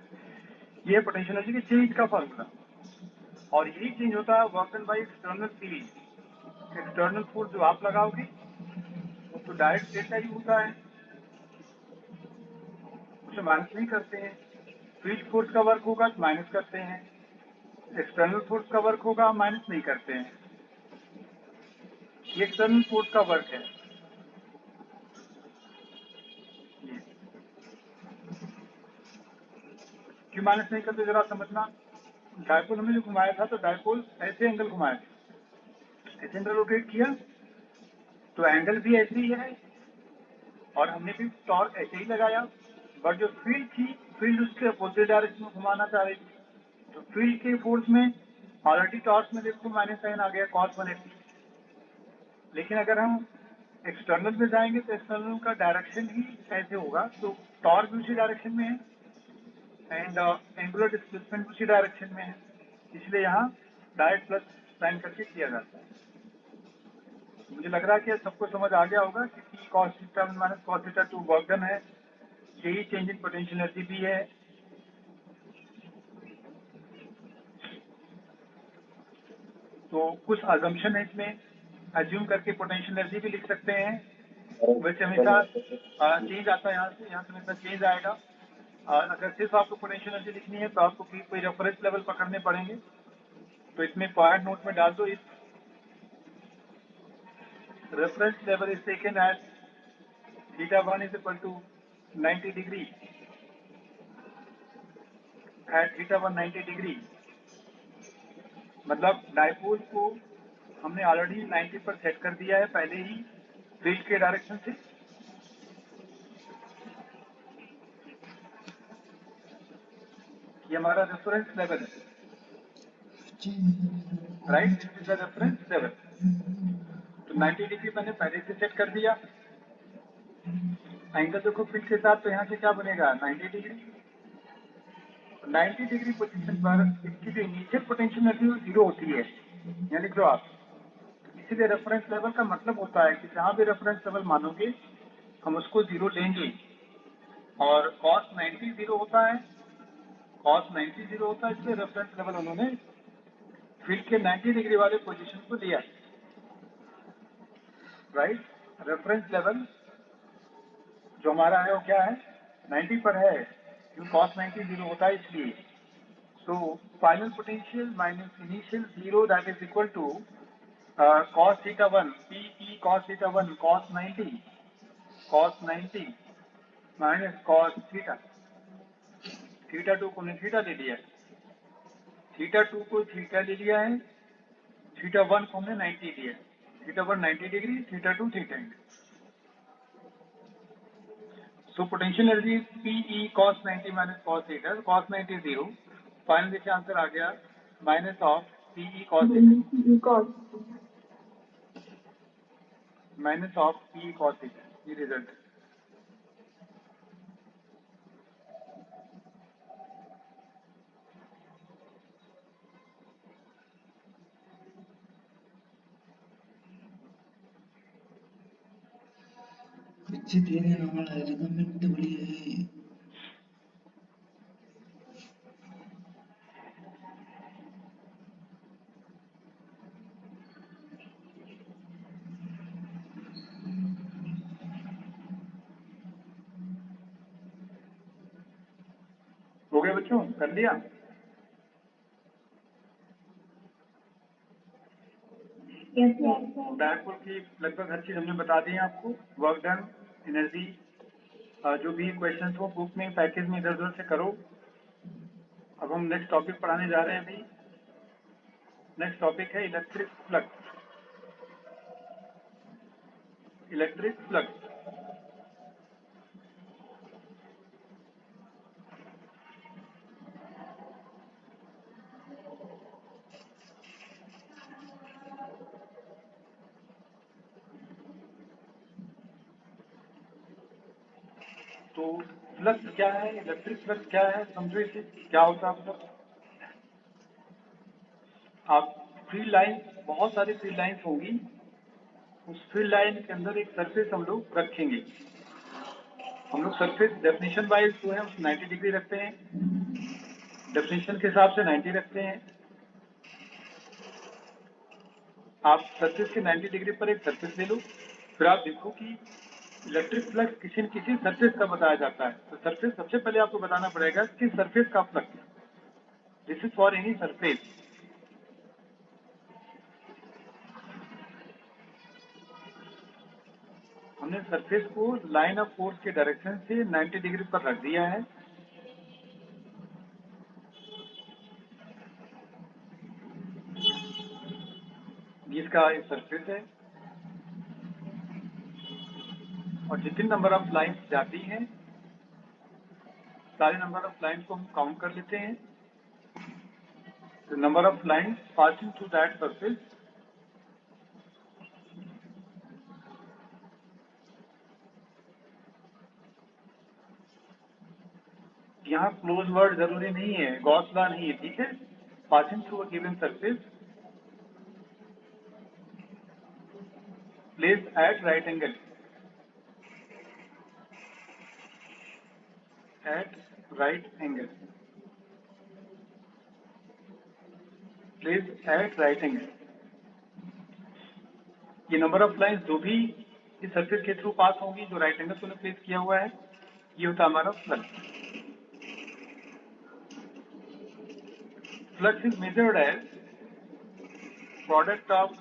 ये पोटेंशियल एनर्जी के चेंज का फॉर्मूला, और यही चेंज होता है work done by external field. External force जो आप लगाओगे वो तो डायरेक्ट डेल्टा ही होता है, उसे माइनस नहीं करते हैं। फील्ड फोर्स का वर्क होगा तो माइनस करते हैं, एक्सटर्नल फोर्स का वर्क होगा माइनस नहीं करते हैं। ये एक्सटर्नल फोर्स का वर्क है। ये क्यों माइनस नहीं करते जरा समझना। डायपोल हमने जो घुमाया था, तो डायपोल ऐसे एंगल घुमाया था, ऐसे एंगल रोटेट किया तो एंगल भी ऐसे ही है, और हमने भी टॉर्क ऐसे ही लगाया, बट जो फील्ड थी, फील्ड उसके अपोजिट डायरेक्शन में घुमाना चाह रही थी, तो फील्ड के फोर्स में ऑलरेडी टॉर्क में देखो माइनस साइन आ गया cos 180। लेकिन अगर हम एक्सटर्नल पे जाएंगे तो एक्सटर्नल का डायरेक्शन ही ऐसे होगा, तो टॉर्क भी उसी डायरेक्शन में है एंड एंगुलर डिस्प्लेसमेंट उसी डायरेक्शन में है, इसलिए यहाँ डायरेक्ट प्लस साइन करके किया जाता है। मुझे लग रहा है कि सबको समझ आ गया होगा कि P cos theta 1 minus cos theta 2 work done है, यही चेंज इन पोटेंशियल एनर्जी भी है। तो कुछ अजम्पशन है इसमें, अज्यूम करके पोटेंशियल एनर्जी भी लिख सकते हैं। वैसे हमेशा चेंज आता है, यहाँ से हमेशा चेंज आएगा। और अगर सिर्फ आपको पोटेंशियल एनर्जी लिखनी है तो आपको कोई रेफरेंस लेवल पकड़ने पड़ेंगे, तो इसमें पॉइंट नोट में डाल दो, इस reference level is taken as theta 1 is equal to 90 degree at theta 1 90 degree. मतलब डायपोल को हमने ऑलरेडी 90 पर सेट कर दिया है पहले ही फील्ड के डायरेक्शन से। ये हमारा रेफरेंस लेवल है, right, this is the reference level. तो 90 डिग्री मैंने पहले से सेट कर दिया। एंगल देखो फील्ड के साथ, तो यहाँ से क्या बनेगा 90 डिग्री। 90 डिग्री पोजीशन पर इसकी जो इनिशियल पोटेंशियल एनर्जी वो जीरो होती है, यहाँ लिख लो आप। इसीलिए रेफरेंस लेवल का मतलब होता है कि जहाँ भी रेफरेंस लेवल मानोगे हम उसको जीरो लेंगे, और cos 90 जीरो होता है, cos 90 जीरो होता है, इसलिए रेफरेंस लेवल उन्होंने फील्ड के 90 डिग्री वाले पोजीशन को लिया, राइट। रेफरेंस लेवल जो हमारा है वो क्या है, 90 पर है, क्योंकि cos 90 जीरो होता है इसलिए। So final potential minus initial zero, that is equal to cos theta 1, P cos theta 1 cos 90 minus cos theta, theta 2 को हमने थीटा ले लिया है, थीटा 2 को थीटा ले लिया है, थीटा 1 को हमने 90 लिया है, theta 1 90 degree, theta 2 theta angle. So potential energy P cos 90 minus cos theta, cos 90 zero, final देखिए आंसर आ गया minus of P cos theta, minus of P cos theta, ये रिजल्ट है। कुछ तेरे नाल एलिमेंट बड़ी हो गया बच्चों, कर लिया। डायपोल की लगभग हर चीज हमने बता दी है आपको, वर्क डन, एनर्जी, जो भी क्वेश्चन हो बुक में पैकेज में इधर उधर से करो। अब हम नेक्स्ट टॉपिक पढ़ाने जा रहे हैं अभी, नेक्स्ट टॉपिक है इलेक्ट्रिक फ्लक्स। इलेक्ट्रिक फ्लक्स तो फ्लक्स क्या है, इलेक्ट्रिक फ्लक्स क्या है, समझो इसे क्या होता है। मतलब आप फील्ड लाइन, बहुत सारी फील्ड लाइन्स होंगी, उस फील्ड लाइन के अंदर एक सरफेस हम लोग रखेंगे। हम लोग सरफेस डेफिनेशन वाइज जो है उसको 90 डिग्री रखते हैं, डेफिनेशन के हिसाब से 90 रखते हैं। आप सरफेस के 90 डिग्री पर एक सरफेस ले लो, फिर आप देखो कि इलेक्ट्रिक फ्लक्स किसी न किसी सरफेस का बताया जाता है। तो सरफेस सबसे पहले आपको बताना पड़ेगा कि सरफेस का flux, this is for any surface. हमने सरफेस को लाइन ऑफ फोर्स के डायरेक्शन से 90 डिग्री पर रख दिया है। इसका एक सरफेस है और जितने नंबर ऑफ लाइन्स जाती हैं, सारे नंबर ऑफ लाइन्स को हम काउंट कर लेते हैं। The number of lines passing through that surface यहाँ क्लोज वर्ड जरूरी नहीं है, गॉस लॉ नहीं है, ठीक है। Passing through a given surface placed at right angle, at right angle, placed at right angle. ये नंबर ऑफ लाइन्स जो भी इस सरफेस के थ्रू पास होंगी, जो राइट एंगल तूने प्लेस किया हुआ है, ये होता है हमारा flux. Flux is measured as product of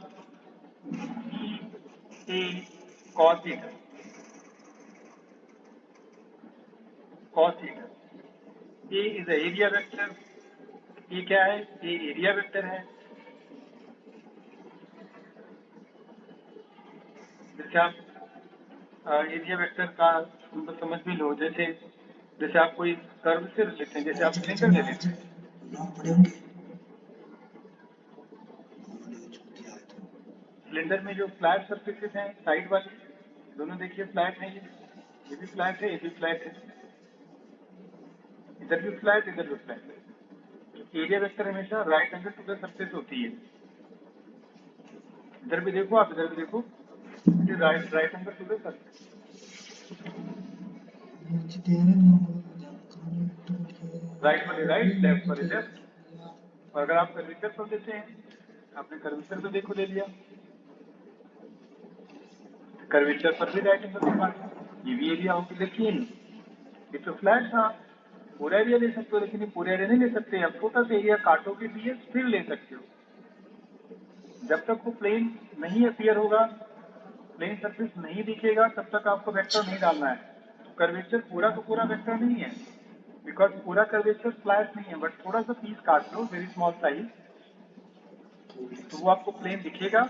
E A cos theta, cos theta। A is a area vector, ये क्या है, ये एरिया वेक्टर है। जैसे आप एरिया वेक्टर का मतलब समझ भी लो, जैसे आप कोई कर्व से लेते हैं, जैसे आप सिलेंडर ले लेते हैं, ना पड़े होंगे। सिलेंडर में जो फ्लैट सरफेसेस हैं साइड वाले, दोनों देखिए फ्लैट है, ये भी फ्लैट है, ये भी फ्लैट है, इधर भी फ्लैट, इधर भी फ्लैट। एरिया वेक्टर हमेशा right angle to the surface होती है। इधर भी देखो, आप इधर भी देखो, right angle to the surface. मुझे दे रहे हैं राइट पर राइट, लेफ्ट पर लेफ्ट। और अगर आप कर्वेचर पर देते हैं, आपने कर्वेचर तो देखो ले लिया, कर्वेचर पर भी राइट एंगल होगा, ये भी एरिया होगी। लेकिन ये तो फ्लैट था, पूरा एरिया ले सकते हो, लेकिन ये पूरा एरिया नहीं ले सकते। आप छोटा सा एरिया काटोगे भी फिर ले सकते हो। जब तक वो प्लेन नहीं अपीयर होगा, प्लेन सरफेस नहीं दिखेगा, तब तक आपको वेक्टर नहीं डालना है। तो कर्वेचर पूरा का पूरा वेक्टर नहीं है, बिकॉज पूरा कर्वेचर फ्लैट नहीं है, बट थोड़ा सा पीस काट लो, वेरी स्मॉल साइज, तो वो आपको प्लेन दिखेगा।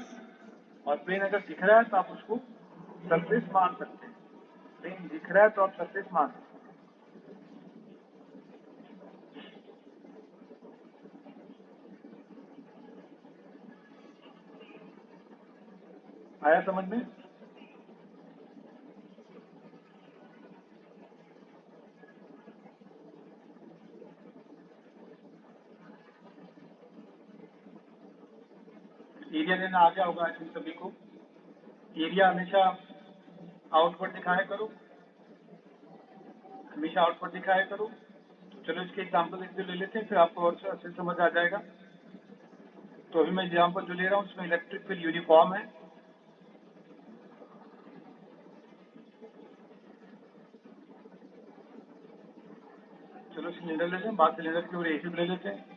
और प्लेन अगर दिख रहा है तो आप उसको सरफेस मान सकते हैं। प्लेन दिख रहा है तो आप सरफेस मान सकते हैं। आया समझ में? एरिया लेना आ गया होगा तुम सभी को। एरिया हमेशा आउटवर्ड दिखाया करो, हमेशा आउटवर्ड दिखाया करो। तो चलो इसके एग्जाम्पल एक ले लेते हैं, फिर आपको और अच्छे से समझ आ जाएगा। तो अभी मैं एग्जाम्पल जो ले रहा हूँ उसमें इलेक्ट्रिक फील्ड यूनिफॉर्म है। चलो सिलेंडर ले लेते हैं, बाद सिलेंडर की ओर एसी ले लेते हैं।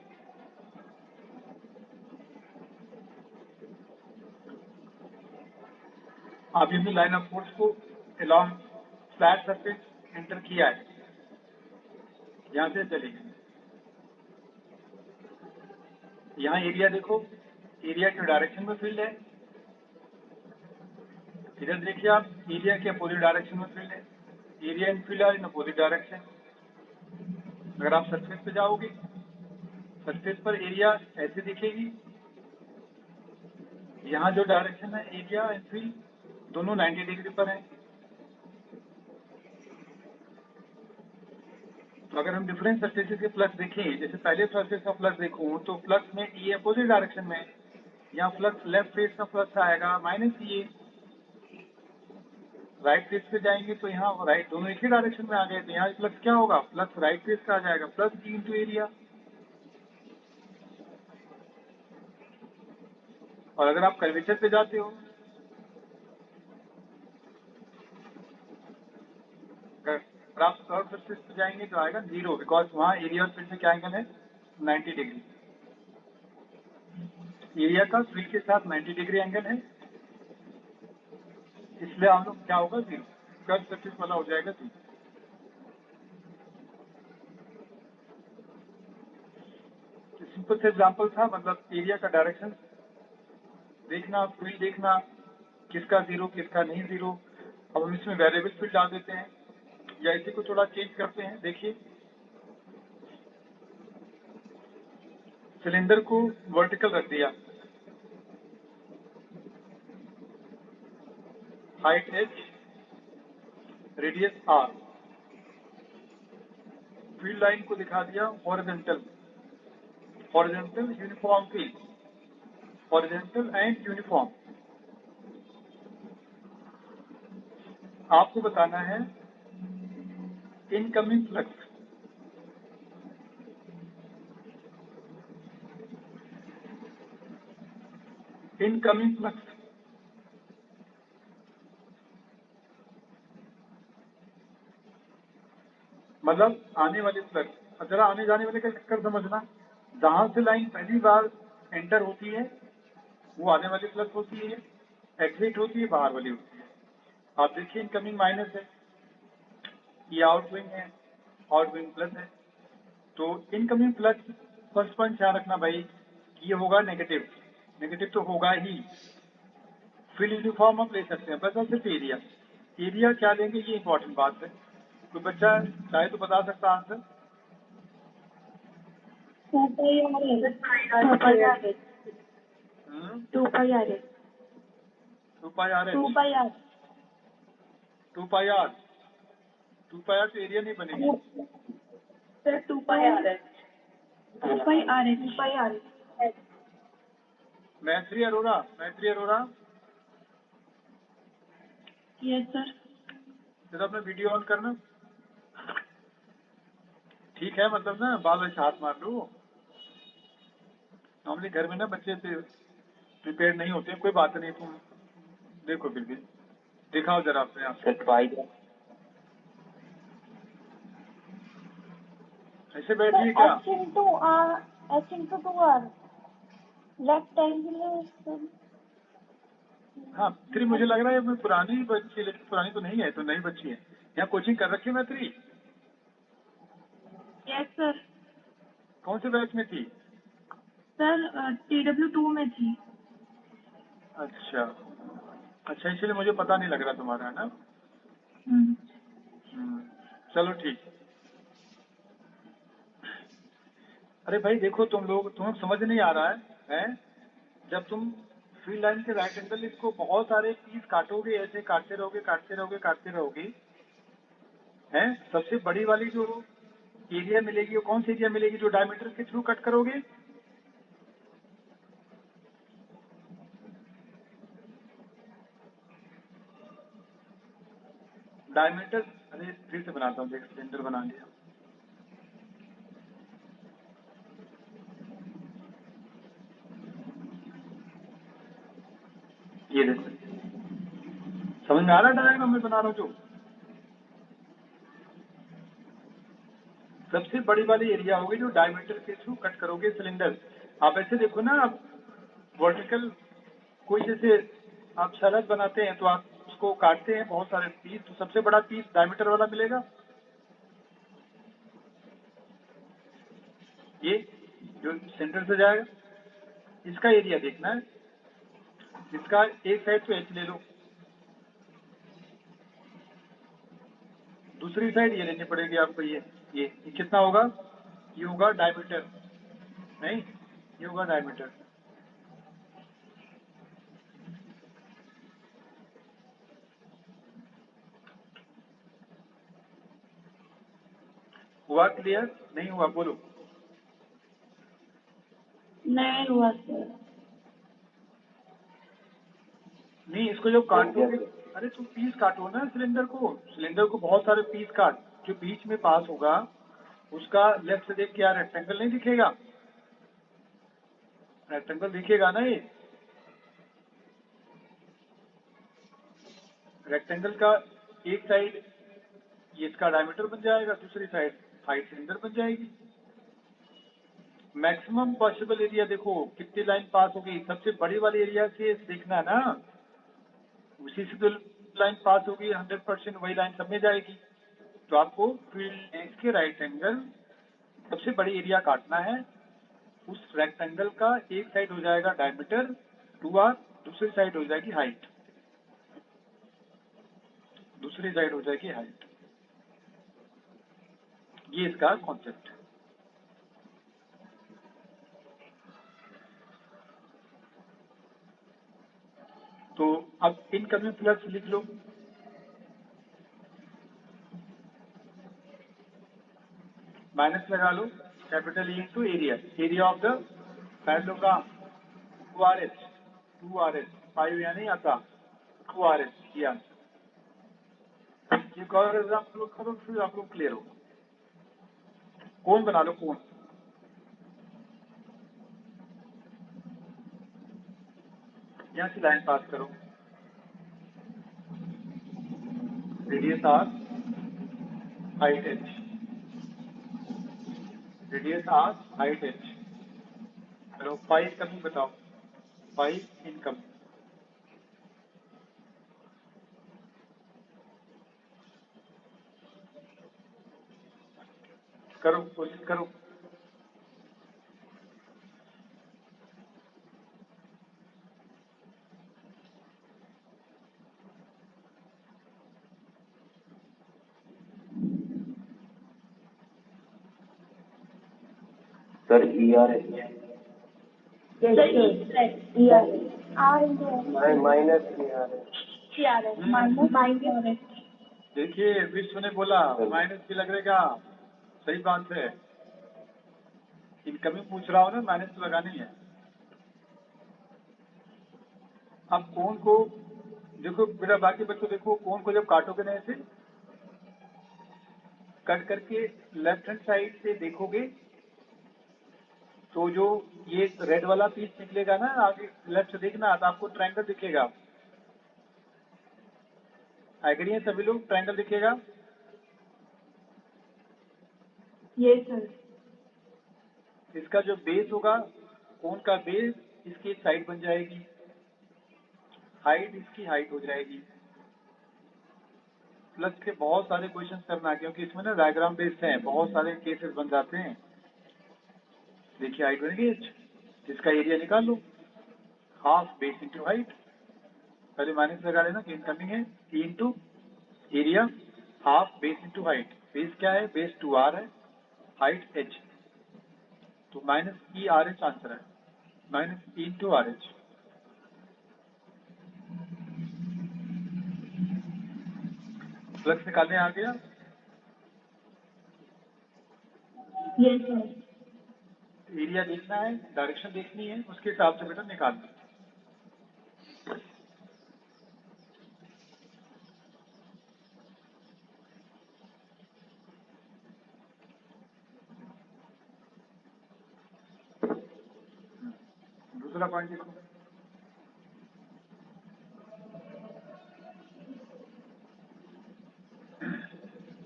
आप ये भी लाइन ऑफ फोर्स को अलॉन्ग फ्लैट सरफेस एंटर किया है, यहाँ से चलेंगे। यहाँ एरिया देखो, एरिया के डायरेक्शन में फील्ड है। इधर देखिए आप, एरिया के अपोजिट डायरेक्शन में फील्ड है। Area and field are in opposite direction. अगर आप सरफेस पे जाओगे, सरफेस पर एरिया ऐसे दिखेगी, यहाँ जो डायरेक्शन है एरिया एंड फील्ड दोनों 90 डिग्री पर है। तो अगर हम डिफरेंट सरफेसेस के फ्लक्स देखें, जैसे पहले सरफेस का फ्लक्स देखूं तो फ्लक्स में ये अपोजिट डायरेक्शन में, यहाँ फ्लक्स लेफ्ट फेस का फ्लक्स आएगा माइनस ये। राइट फेस पे जाएंगे तो यहाँ राइट, दोनों एक ही डायरेक्शन में आ गए, तो यहाँ फ्लक्स क्या होगा, फ्लक्स राइट फेस का आ जाएगा, प्लस जी इंटू एरिया। और अगर आप कर्वेचर पे जाते हो, अगर आप कर्व सरफेस पे जाएंगे तो आएगा 0, बिकॉज वहाँ एरिया और फील्ड में क्या एंगल है, 90 डिग्री। एरिया का फील्ड के साथ 90 डिग्री एंगल है, इसलिए हम लोग क्या होगा 0, कर्व सरफेस वाला हो जाएगा 0। सिंपल से एग्जाम्पल था, मतलब एरिया का डायरेक्शन देखना, फील्ड देखना, किसका 0 किसका नहीं 0। अब हम इसमें वेरिएबल फील्ड डाल देते हैं या इसी को थोड़ा चेंज करते हैं। देखिए, सिलेंडर को वर्टिकल रख दिया, height h, radius r, field line को दिखा दिया horizontal, horizontal uniform field, horizontal and uniform. आपको बताना है इनकमिंग फ्लक्स, इनकमिंग फ्लक्स मतलब आने वाले फ्लक्स। जरा आने जाने वाले का चक्कर समझना, जहां से लाइन पहली बार एंटर होती है वो आने वाली फ्लक्स होती है, एग्जिट होती है बाहर वाली होती है। आप देखिए, इनकमिंग माइनस है, ये आउटगोइंग है, आउटगोइंग प्लस है। तो इनकमिंग फ्लक्स फर्स्ट पॉइंट ध्यान रखना भाई, ये होगा नेगेटिव, नेगेटिव तो होगा ही। फील्ड यूनिफॉर्म आप ले सकते हैं, बस और सिर्फ एरिया, एरिया क्या लेंगे ये इंपॉर्टेंट बात है। कोई बच्चा चाहे तो बता सकता आंसर। 2 पाई आर है, 2 पाई आर है, 2 पाई आर है, 2 pi R, 2 pi R, 2 pi R, 2 pi R तो एरिया नहीं बनेगी। सर 2 पाई आर है, 2 पाई आर है, 2 पाई आर है। मैत्री अरोरा, मैत्री अरोरा, यस सर। जरा अपना वीडियो ऑन करना। ठीक है, मतलब ना बाल वैसे हाथ मार लो। नॉर्मली घर में ना बच्चे से प्रिपेयर नहीं होते, कोई बात नहीं, तुम देखो फिर भी दिखाओ जरा अपने आप से। ऐसे बैठिए क्या? H into 2R, rectangular। हाँ, फिर मुझे लग रहा है मैं पुरानी बच्ची, लेकिन पुरानी तो नहीं है, तो नई बच्ची है। यहाँ कोचिंग कर रखी है मैत्री? Yes sir. कौन से बैच में थी? सर TW2 में थी। अच्छा अच्छा, इसलिए मुझे पता नहीं लग रहा तुम्हारा, है ना? चलो ठीक। अरे भाई देखो, तुम लोग, तुम्हें समझ नहीं आ रहा है? जब तुम फील्ड लाइन के राइट एंगल इसको बहुत सारे पीस काटोगे, ऐसे काटते रहोगे काटते रहोगे काटते रहोगे, हैं, सबसे बड़ी वाली जो एरिया मिलेगी वो कौन सी एरिया मिलेगी, जो डायमीटर के थ्रू कट करोगे? डायमीटर, अरे फिर से बनाता हूँ, देख सिलेंडर बना लिया। ये देखो, समझ में आ रहा है डायग्राम मैं बना रहा हूँ जो? सबसे बड़ी वाली एरिया होगी जो डायमीटर के थ्रू कट करोगे सिलेंडर। आप ऐसे देखो ना, आप वर्टिकल कोई जैसे आप सड़क बनाते हैं तो आप उसको काटते हैं बहुत सारे पीस, तो सबसे बड़ा पीस डायमीटर वाला मिलेगा, ये जो सेंटर से जाएगा। इसका एरिया देखना है, इसका एक साइड तो एच ले लो, दूसरी साइड ये लेनी पड़ेगी आपको। ये कितना होगा, ये होगा डायमीटर, नहीं ये होगा डायमीटर। हुआ क्लियर? नहीं हुआ बोलो। नहीं हुआ सर। नहीं, इसको जब काटोगे, अरे तुम पीस काटो ना सिलेंडर को बहुत सारे पीस काट, जो बीच में पास होगा उसका लेफ्ट से देख के यार रेक्टेंगल नहीं दिखेगा, रेक्टेंगल दिखेगा ना, ये रेक्टेंगल का एक साइड ये इसका डायमीटर बन जाएगा, दूसरी साइड हाइट सिलेंडर बन जाएगी। मैक्सिमम पॉसिबल एरिया देखो कितनी लाइन पास होगी, सबसे बड़ी वाली एरिया से देखना है ना, उसी से तो लाइन पास होगी, 100% वही लाइन सब में जाएगी। तो आपको फील्ड लेंथ के राइट एंगल सबसे बड़ी एरिया काटना है, उस रेक्टेंगल का एक साइड हो जाएगा डायमीटर 2r, दूसरी साइड हो जाएगी हाइट, दूसरी साइड हो जाएगी हाइट। ये इसका कॉन्सेप्ट है। तो अब इनकमिंग फ्लक्स लिख लो, माइनस लगा लो, capital E into area of the parallelogram 2RH 5 यहाँ नहीं आता, 2RH किया। ये और एग्जाम्पल करो, फिर आप लोग क्लियर होगा। कौन बना लो, कौन यहाँ से लाइन पास करो, radius R, height H, radius R, height H। चलो 5 इनकमिंग बताओ, 5 इनकमिंग करो, कोशिश करो। सर ER है, R into माइनस ER है। माइनस देखिए विश्व ने बोला माइनस भी लग रहेगा, सही बात है। इनकमिंग पूछ रहा हो ना, माइनस तो लगानी है। अब कोण को देखो, मेरा बाकी बच्चों देखो, कोण को जब काटोगे ना ऐसे कट करके लेफ्ट हैंड साइड से देखोगे तो जो ये रेड वाला पीस निकलेगा ना, आगे लेफ्ट से देखना तो आपको ट्रायंगल दिखेगा। एग्री हैं सभी लोग, ट्रायंगल दिखेगा। ये सर। इसका जो बेस होगा, कोण का बेस इसकी एक साइड बन जाएगी, हाइट इसकी हाइट हो जाएगी। प्लस के बहुत सारे क्वेश्चंस करना, क्योंकि इसमें ना डायग्राम बेस्ड हैं, बहुत सारे केसेस बन जाते हैं। देखिए हाइट बनेगी, इसका एरिया निकाल लो, हाफ बेस इंटू हाइट, पहले माइनस लगा लेना कि इनकमिंग है, E into area half base into height. Base क्या है, बेस 2r है, हाइट h, तो माइनस ERH आंसर है, minus E into RH। Flux निकालने आ गया। ये सर। एरिया देखना है, डायरेक्शन देखनी है, उसके हिसाब से बेटा निकालना। दूसरा पॉइंट देखो,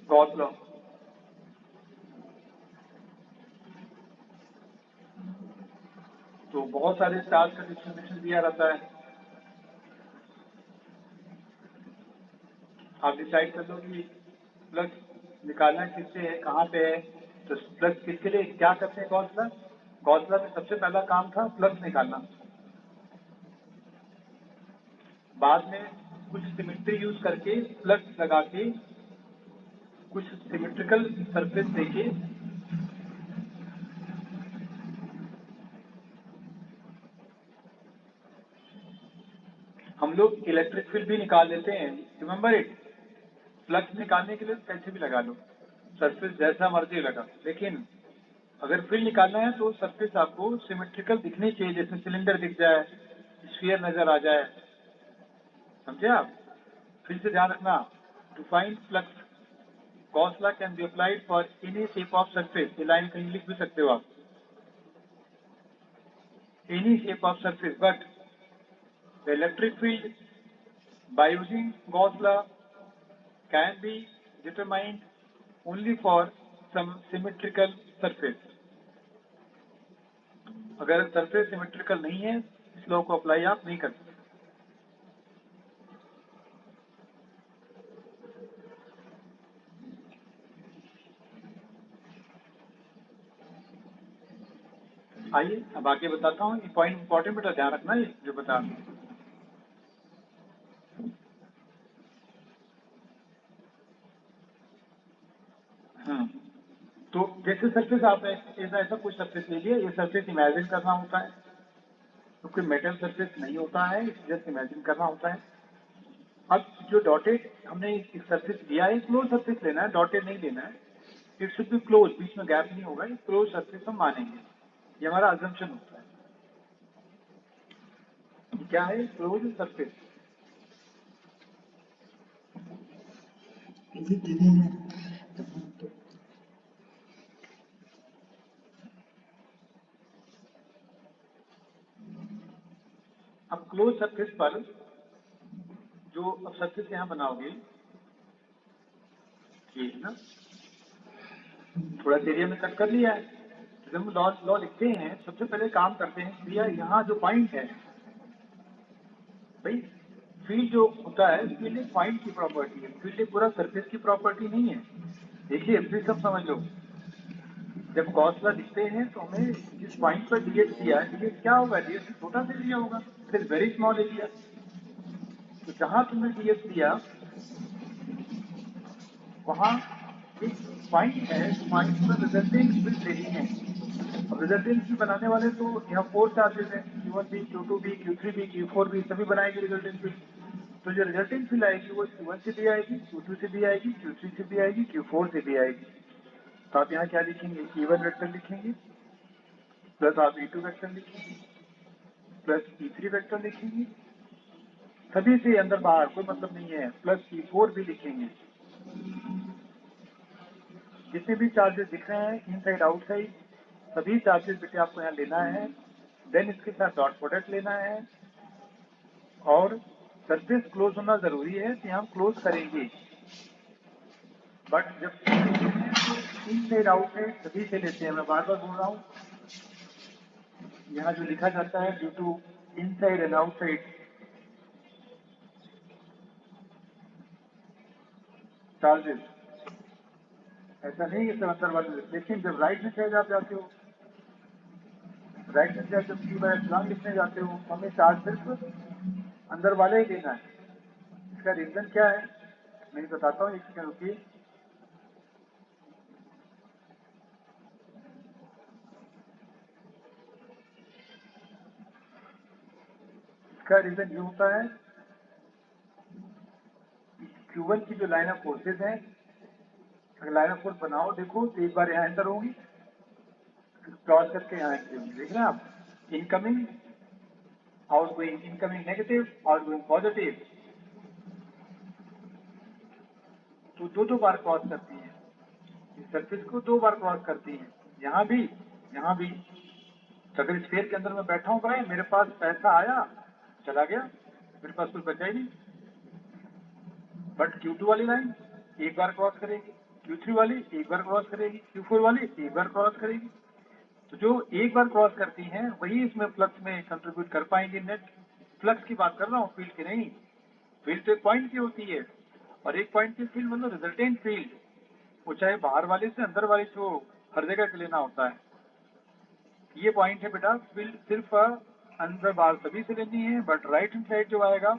गॉस लॉ। तो बहुत सारे चार्ज का डिस्ट्रीब्यूशन दिया रहता है, आप डिसाइड कर लो कि प्लस निकालना किससे है, कहाँ पे है। तो प्लस किसके लिए क्या करते हैं गॉस लॉ, गॉस लॉ में सबसे पहला काम था फ्लक्स निकालना, बाद में कुछ सिमेट्री यूज करके फ्लक्स लगा के कुछ सिमेट्रिकल सरफेस देके हम लोग इलेक्ट्रिक फील्ड भी निकाल लेते हैं। रिमेम्बर इट, फ्लक्स निकालने के लिए कैसे भी लगा लो, सरफेस जैसा मर्जी लगा, लेकिन अगर फील्ड निकालना है तो सरफेस आपको सिमेट्रिकल दिखनी चाहिए, जैसे सिलेंडर दिख जाए, स्फीयर नजर आ जाए, समझे आप? फिर से ध्यान रखना, to find flux Gauss law can be applied for any shape of surface. ये लाइन कहीं लिख भी सकते हो आप, any shape of surface, but the electric field by using Gauss law can be determined only for some symmetrical surface. अगर सरफेस सिमेट्रिकल नहीं है, इस लॉ को अप्लाई आप नहीं कर सकते। आइए अब आगे बताता हूँ, ये पॉइंट इंपॉर्टेंट बेटा, ध्यान रखना ये जो बता रहा हूँ। तो जैसे सरफेस आपने ऐसा कुछ सरफेस ले लिया, ये सरफेस इमेजिन करना होता है, तो कोई मेटल सरफेस नहीं होता है, जस्ट इमेजिन करना होता है। अब जो डॉटेड हमने एक सरफेस लिया है, क्लोज सरफेस लेना है, डॉटेड नहीं लेना है, इट शुड बी क्लोज, बीच में गैप नहीं होगा, क्लोज सरफेस हम मानेंगे, ये हमारा अजम्पशन होता है। क्या है क्लोज सरफेस? अब क्लोज सरफेस पर जो अब सरफेस यहाँ बनाओगे, ये ना थोड़ा एरिया में कट कर लिया है। जब हम लॉ लिखते हैं, सबसे पहले काम करते हैं, क्रिया यहाँ जो पॉइंट है, भाई फील्ड जो होता है, फील्ड एक पॉइंट की प्रॉपर्टी है, फील्ड एक पूरा सरफेस की प्रॉपर्टी नहीं है। देखिए फिर सब समझ लो, जब गॉस लॉ लिखते हैं तो हमें जिस पॉइंट पर डीएस दिया है, डीएस क्या होगा? डीएस छोटा सा एरिया होगा, फिर वेरी स्मॉल एरिया। तो जहां तुमने डीएस दिया वहां एक पॉइंट है, पॉइंट पर रिजल्टेंट फील्ड लेनी है। अब रिजल्टेंट फील्ड बनाने वाले तो यहाँ 4 चार्जेस हैं, Q1B, Q2B, Q3B, Q4B, सभी बनाएंगे रिजल्टेंट फील्ड। तो जो रिजल्टेंट फील्ड आएगी वो Q1 से भी आएगी, Q2 से भी आएगी, Q3 से भी आएगी, Q4 से भी आएगी। तो आप यहाँ क्या लिखेंगे? E1 वेक्टर लिखेंगे, प्लस आप E2 वेक्टर लिखेंगे, प्लस E3 वेक्टर लिखेंगे, सभी से अंदर बाहर कोई मतलब नहीं है, प्लस E4 भी लिखेंगे। जितने भी चार्जेस दिख रहे हैं इनसाइड आउटसाइड, सभी चार्जेस बेटे आपको यहाँ लेना है, देन इसके साथ डॉट प्रोडक्ट लेना है, और सरफेस क्लोज होना जरूरी है, तो हम क्लोज करेंगे। बट जब तो इनसाइड आउटसाइड सभी से लेते हैं, मैं बार बार बोल रहा हूँ, यहाँ जो लिखा जाता है due to inside and outside charges, ऐसा नहीं है सब अंदर वाले, लेकिन जब राइट में साइड आप जाते हो, राइट में साइड जब Q/ε लिखने जाते हो, हमें चार्ज सिर्फ अंदर वाले ही लेना है। इसका रीजन क्या है मैं बताता हूँ, एक सेकंड रुकिए। इसका रीजन ये होता है, Q1 की जो लाइन ऑफ फोर्सेज है, अगर लाइन ऑफ फोर्स बनाओ देखो तो एक बार यहाँ एंटर होंगी, क्रॉस करके यहाँ एंटर होंगी, देख रहे हैं आप, incoming outgoing, incoming negative, outgoing positive, तो दो बार क्रॉस करती है, इस सरफेस को 2 बार क्रॉस करती है, यहाँ भी यहाँ भी। तो अगर स्फीयर के अंदर मैं बैठा हूँ भाई, मेरे पास पैसा आया चला गया, मेरे पास कुछ बचा ही नहीं। बट Q2 वाली लाइन एक बार क्रॉस करेगी, Q3 वाली एक बार क्रॉस करेगी, Q4 वाली एक बार क्रॉस करेगी। तो जो एक बार क्रॉस करती हैं वही इसमें फ्लक्स में कंट्रीब्यूट कर पाएंगे। नेट फ्लक्स की बात कर रहा हूँ, फील्ड की नहीं। फील्ड तो एक पॉइंट की होती है, और एक पॉइंट की फील्ड मतलब रिजल्टेंट फील्ड, वो चाहे बाहर वाले से अंदर वाले से हो, हर जगह के लेना होता है। ये पॉइंट है बेटा, सिर्फ अंदर बार सभी से लेनी है, बट राइट हैंड साइड जो आएगा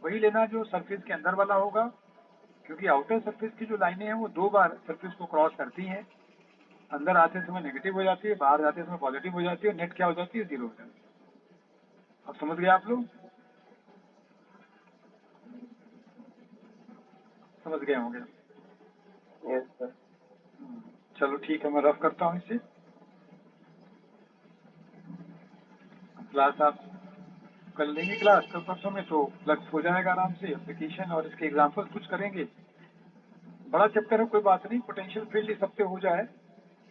वही लेना जो सरफेस के अंदर वाला होगा, क्योंकि आउटर सरफेस की जो लाइनें हैं वो 2 बार सरफेस को क्रॉस करती हैं। अंदर आते समय नेगेटिव हो जाती है, बाहर जाते समय पॉजिटिव हो जाती है, नेट क्या हो जाती है, 0 हो जाती है। अब समझ गए आप लोग? समझ गए होंगे। Yes sir. चलो ठीक है, मैं रफ करता हूँ इसे। क्लास आप कर लेंगे, क्लास कल परसों में तो प्लग हो जाएगा आराम से। एप्लीकेशन और इसके एग्जाम्पल कुछ करेंगे। बड़ा चैप्टर है, कोई बात नहीं। पोटेंशियल फील्ड इस हफ्ते हो जाए,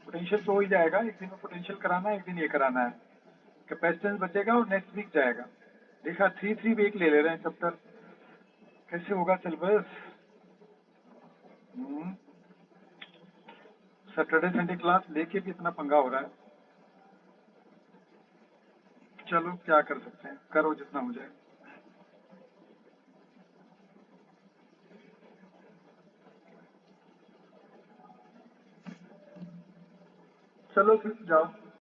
पोटेंशियल तो हो ही जाएगा। एक दिन में पोटेंशियल कराना है, एक दिन ये कराना है। कैपेसिटेंस बचेगा और नेक्स्ट वीक जाएगा। देखा 3 वीक ले ले रहे हैं चैप्टर, कैसे होगा सिलेबस? सैटरडे संडे क्लास लेके भी इतना पंगा हो रहा है। चलो क्या कर सकते हैं, करो जितना हो जाए। चलो फिर जाओ।